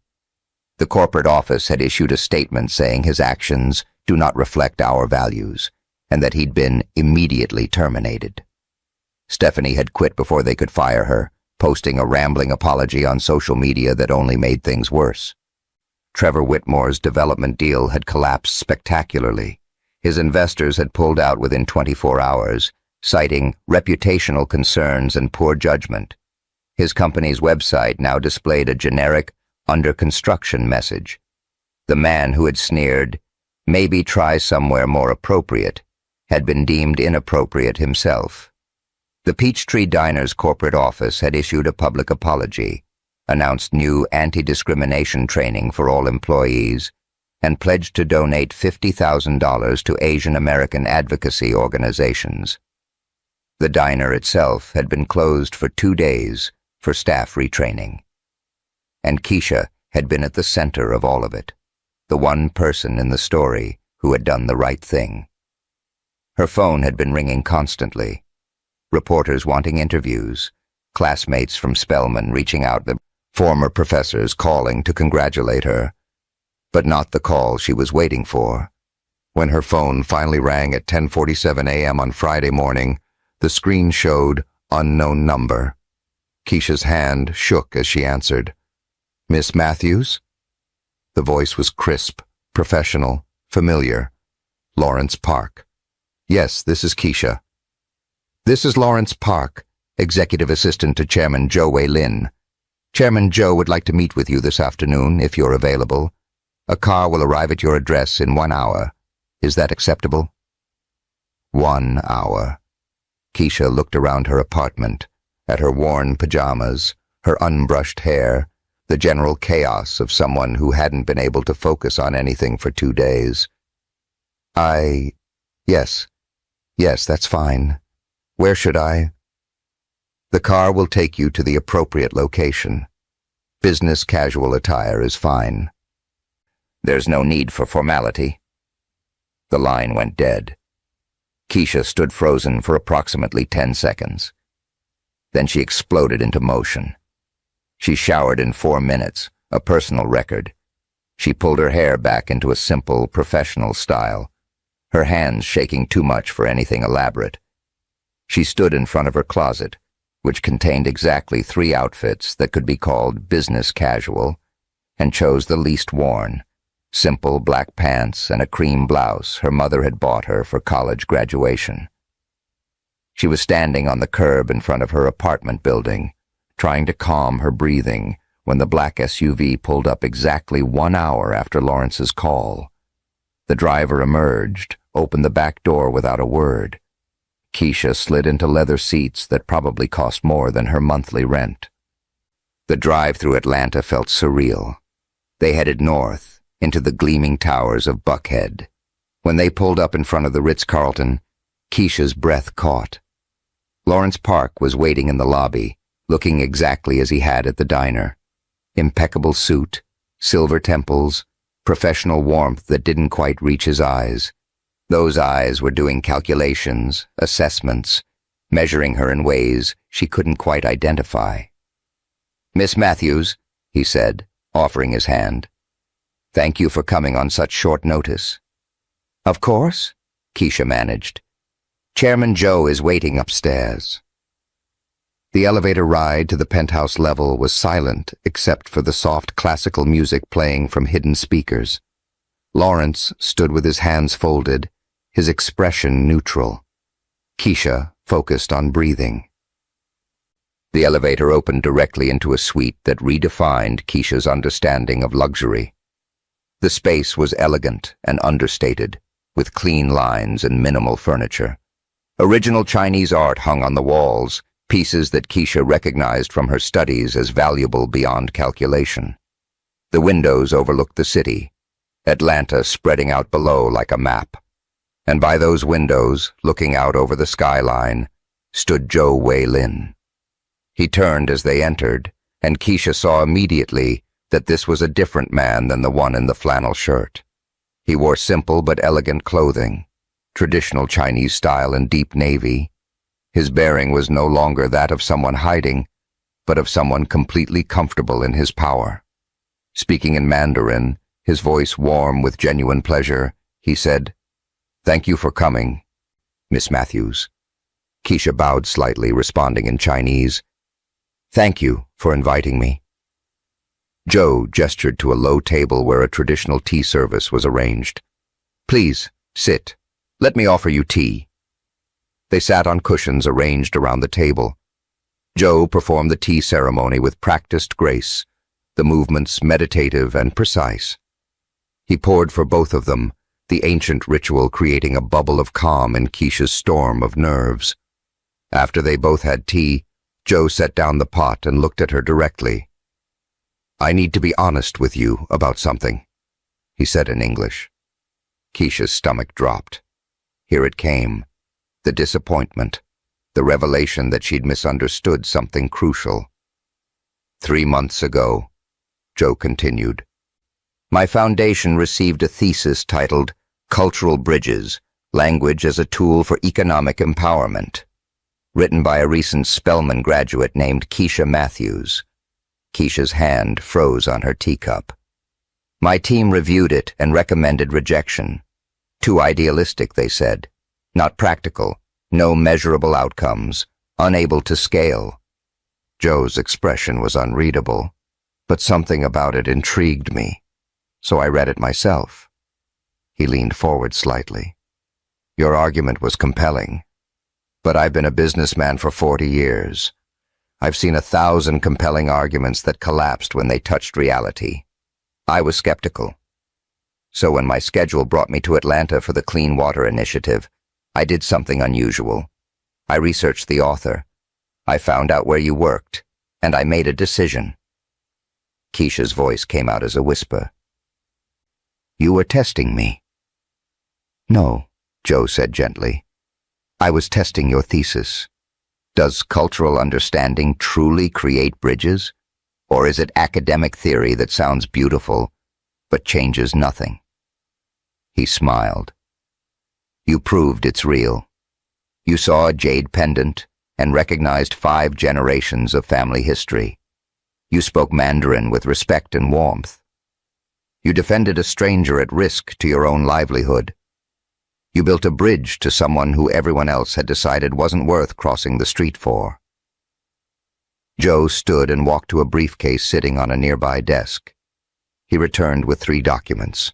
A: The corporate office had issued a statement saying his actions do not reflect our values, and that he'd been immediately terminated. Stephanie had quit before they could fire her, posting a rambling apology on social media that only made things worse. Trevor Whitmore's development deal had collapsed spectacularly. His investors had pulled out within 24 hours, citing reputational concerns and poor judgment. His company's website now displayed a generic, under construction message. The man who had sneered, "Maybe try somewhere more appropriate," had been deemed inappropriate himself. The Peachtree Diner's corporate office had issued a public apology, announced new anti-discrimination training for all employees, and pledged to donate $50,000 to Asian American advocacy organizations. The diner itself had been closed for 2 days for staff retraining. And Keisha had been at the center of all of it, the one person in the story who had done the right thing. Her phone had been ringing constantly. Reporters wanting interviews, classmates from Spelman reaching out, the former professors calling to congratulate her, but not the call she was waiting for. When her phone finally rang at 10:47 a.m. on Friday morning, the screen showed unknown number. Keisha's hand shook as she answered. "Miss Matthews?" The voice was crisp, professional, familiar. "Lawrence Park." "Yes, this is Keisha." "This is Lawrence Park, Executive Assistant to Chairman Joe Wei-Lin. Chairman Joe would like to meet with you this afternoon, if you're available. A car will arrive at your address in 1 hour. Is that acceptable?" 1 hour. Keisha looked around her apartment, at her worn pajamas, her unbrushed hair, the general chaos of someone who hadn't been able to focus on anything for 2 days. Yes, that's fine. Where should I?" "The car will take you to the appropriate location. Business casual attire is fine." "There's no need for formality." The line went dead. Keisha stood frozen for approximately 10 seconds. Then she exploded into motion. She showered in 4 minutes, a personal record. She pulled her hair back into a simple, professional style, her hands shaking too much for anything elaborate. She stood in front of her closet, which contained exactly 3 outfits that could be called business casual, and chose the least worn, simple black pants and a cream blouse her mother had bought her for college graduation. She was standing on the curb in front of her apartment building, trying to calm her breathing when the black SUV pulled up exactly 1 hour after Lawrence's call. The driver emerged, opened the back door without a word. Keisha slid into leather seats that probably cost more than her monthly rent. The drive through Atlanta felt surreal. They headed north, into the gleaming towers of Buckhead. When they pulled up in front of the Ritz-Carlton, Keisha's breath caught. Lawrence Park was waiting in the lobby, looking exactly as he had at the diner. Impeccable suit, silver temples, professional warmth that didn't quite reach his eyes. Those eyes were doing calculations, assessments, measuring her in ways she couldn't quite identify. "Miss Matthews," he said, offering his hand. "Thank you for coming on such short notice." "Of course," Keisha managed. "Chairman Joe is waiting upstairs." The elevator ride to the penthouse level was silent except for the soft classical music playing from hidden speakers. Lawrence stood with his hands folded, his expression neutral. Keisha focused on breathing. The elevator opened directly into a suite that redefined Keisha's understanding of luxury. The space was elegant and understated, with clean lines and minimal furniture. Original Chinese art hung on the walls, pieces that Keisha recognized from her studies as valuable beyond calculation. The windows overlooked the city, Atlanta spreading out below like a map. And by those windows, looking out over the skyline, stood Joe Wei-Lin. He turned as they entered, and Keisha saw immediately that this was a different man than the one in the flannel shirt. He wore simple but elegant clothing, traditional Chinese style and deep navy. His bearing was no longer that of someone hiding, but of someone completely comfortable in his power. Speaking in Mandarin, his voice warm with genuine pleasure, he said, "Thank you for coming, Miss Matthews." Keisha bowed slightly, responding in Chinese, "Thank you for inviting me." Joe gestured to a low table where a traditional tea service was arranged. "Please, sit. Let me offer you tea." They sat on cushions arranged around the table. Joe performed the tea ceremony with practiced grace, the movements meditative and precise. He poured for both of them, the ancient ritual creating a bubble of calm in Keisha's storm of nerves. After they both had tea, Joe set down the pot and looked at her directly. "I need to be honest with you about something," he said in English. Keisha's stomach dropped. Here it came, the disappointment, the revelation that she'd misunderstood something crucial. 3 months ago, Joe continued, my foundation received a thesis titled Cultural Bridges, Language as a Tool for Economic Empowerment, written by a recent Spelman graduate named Keisha Matthews. Keisha's hand froze on her teacup. My team reviewed it and recommended rejection. Too idealistic, they said. Not practical, no measurable outcomes, unable to scale. Joe's expression was unreadable, but something about it intrigued me, so I read it myself. He leaned forward slightly. Your argument was compelling, but I've been a businessman for 40 years. I've seen 1,000 compelling arguments that collapsed when they touched reality. I was skeptical. So when my schedule brought me to Atlanta for the Clean Water Initiative, I did something unusual. I researched the author. I found out where you worked, and I made a decision. Keisha's voice came out as a whisper. You were testing me. No, Joe said gently. I was testing your thesis. Does cultural understanding truly create bridges? Or is it academic theory that sounds beautiful, but changes nothing? He smiled. You proved it's real. You saw a jade pendant and recognized 5 generations of family history. You spoke Mandarin with respect and warmth. You defended a stranger at risk to your own livelihood. You built a bridge to someone who everyone else had decided wasn't worth crossing the street for. Joe stood and walked to a briefcase sitting on a nearby desk. He returned with 3 documents.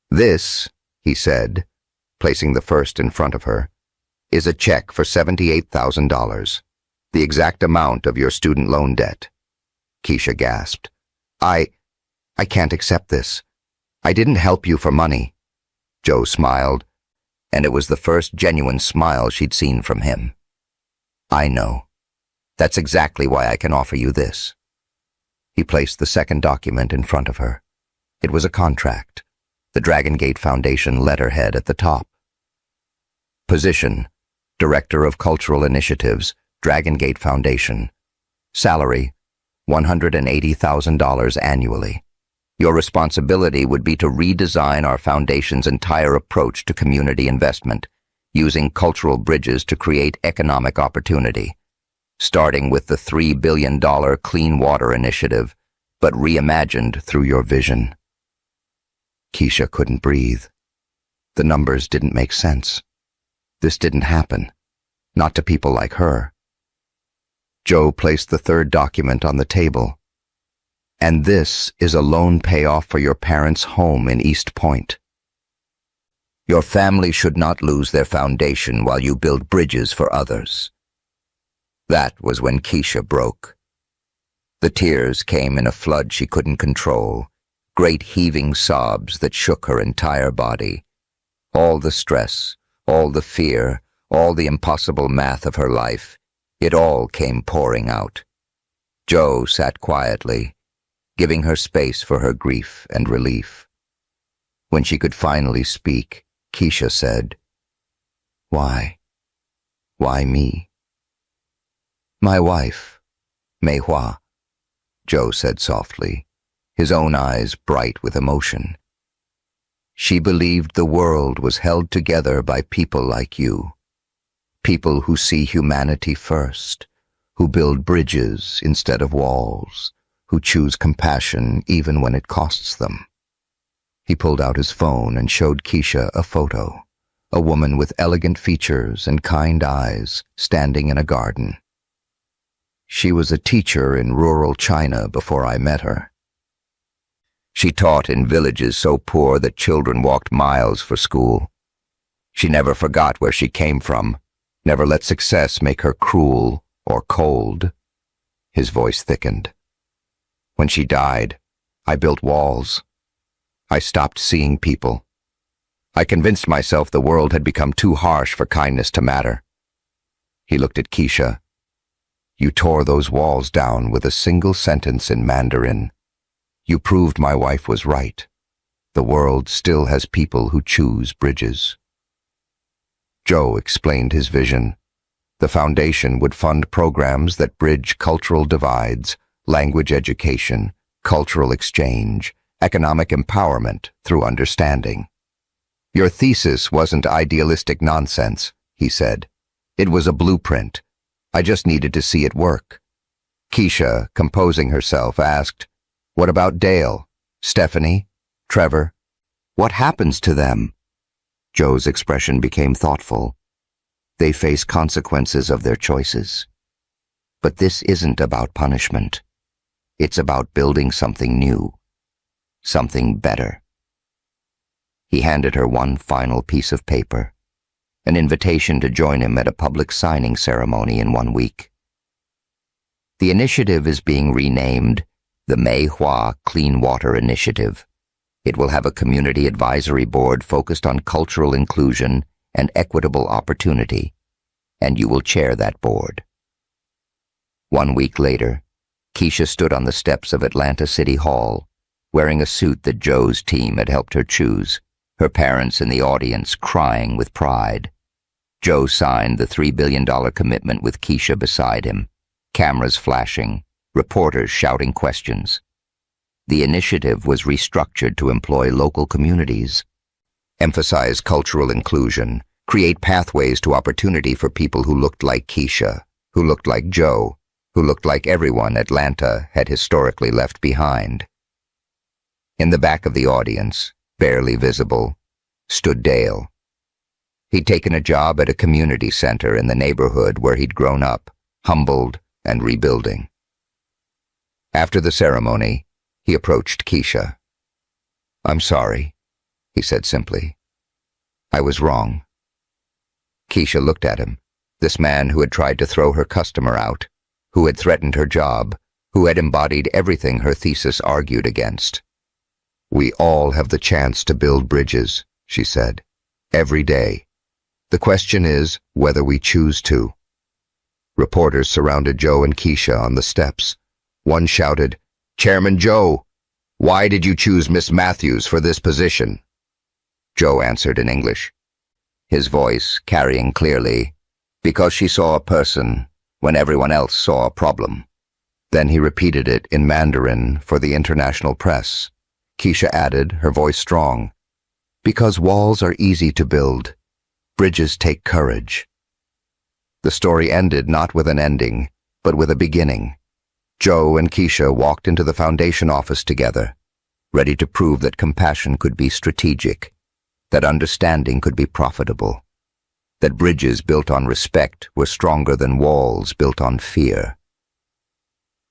A: This, he said, placing the first in front of her, is a check for $78,000, the exact amount of your student loan debt. Keisha gasped. I can't accept this. I didn't help you for money. Joe smiled, and it was the first genuine smile she'd seen from him. I know. That's exactly why I can offer you this. He placed the second document in front of her. It was a contract, the Dragon Gate Foundation letterhead at the top. Position, Director of Cultural Initiatives, Dragon Gate Foundation. Salary, $180,000 annually. Your responsibility would be to redesign our foundation's entire approach to community investment, using cultural bridges to create economic opportunity, starting with the $3 billion Clean Water Initiative, but reimagined through your vision. Keisha couldn't breathe. The numbers didn't make sense. This didn't happen, not to people like her. Joe placed the third document on the table. And this is a loan payoff for your parents' home in East Point. Your family should not lose their foundation while you build bridges for others. That was when Keisha broke. The tears came in a flood she couldn't control, great heaving sobs that shook her entire body. All the stress, all the fear, all the impossible math of her life, it all came pouring out. Joe sat quietly, giving her space for her grief and relief. When she could finally speak, Keisha said, Why? Why me? My wife, Mei Hua, Joe said softly. his own eyes bright with emotion. She believed the world was held together by people like you. People who see humanity first, who build bridges instead of walls, who choose compassion even when it costs them. He pulled out his phone and showed Keisha a photo, a woman with elegant features and kind eyes standing in a garden. She was a teacher in rural China before I met her. She taught in villages so poor that children walked miles for school. She never forgot where she came from, never let success make her cruel or cold. His voice thickened. When she died, I built walls. I stopped seeing people. I convinced myself the world had become too harsh for kindness to matter. He looked at Keisha. You tore those walls down with a single sentence in Mandarin. You proved my wife was right. The world still has people who choose bridges. Joe explained his vision. The foundation would fund programs that bridge cultural divides, language education, cultural exchange, economic empowerment through understanding. Your thesis wasn't idealistic nonsense, he said. It was a blueprint. I just needed to see it work. Keisha, composing herself, asked, What about Dale, Stephanie, Trevor? What happens to them? Joe's expression became thoughtful. They face consequences of their choices. But this isn't about punishment. It's about building something new, something better. He handed her one final piece of paper, an invitation to join him at a public signing ceremony in 1 week. The initiative is being renamed the Meihua Clean Water Initiative. It will have a community advisory board focused on cultural inclusion and equitable opportunity, and you will chair that board. 1 week later, Keisha stood on the steps of Atlanta City Hall, wearing a suit that Joe's team had helped her choose, her parents in the audience crying with pride. Joe signed the $3 billion commitment with Keisha beside him, cameras flashing, reporters shouting questions. The initiative was restructured to employ local communities, emphasize cultural inclusion, create pathways to opportunity for people who looked like Keisha, who looked like Joe, who looked like everyone Atlanta had historically left behind. In the back of the audience, barely visible, stood Dale. He'd taken a job at a community center in the neighborhood where he'd grown up, humbled and rebuilding. After the ceremony, he approached Keisha. I'm sorry, he said simply. I was wrong. Keisha looked at him, this man who had tried to throw her customer out, who had threatened her job, who had embodied everything her thesis argued against. We all have the chance to build bridges, she said, every day. The question is whether we choose to. Reporters surrounded Joe and Keisha on the steps. One shouted, Chairman Joe, why did you choose Miss Matthews for this position? Joe answered in English, his voice carrying clearly, because she saw a person when everyone else saw a problem. Then he repeated it in Mandarin for the international press. Keisha added, her voice strong, because walls are easy to build. Bridges take courage. The story ended not with an ending, but with a beginning. Joe and Keisha walked into the foundation office together, ready to prove that compassion could be strategic, that understanding could be profitable, that bridges built on respect were stronger than walls built on fear.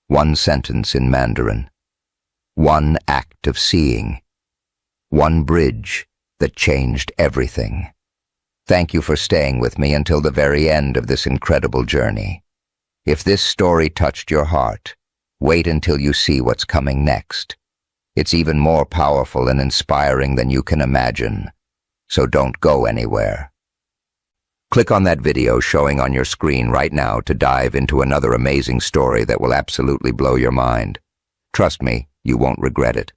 A: One sentence in Mandarin, one act of seeing, one bridge that changed everything. Thank you for staying with me until the very end of this incredible journey. If this story touched your heart, wait until you see what's coming next. It's even more powerful and inspiring than you can imagine, so don't go anywhere. Click on that video showing on your screen right now to dive into another amazing story that will absolutely blow your mind. Trust me, you won't regret it.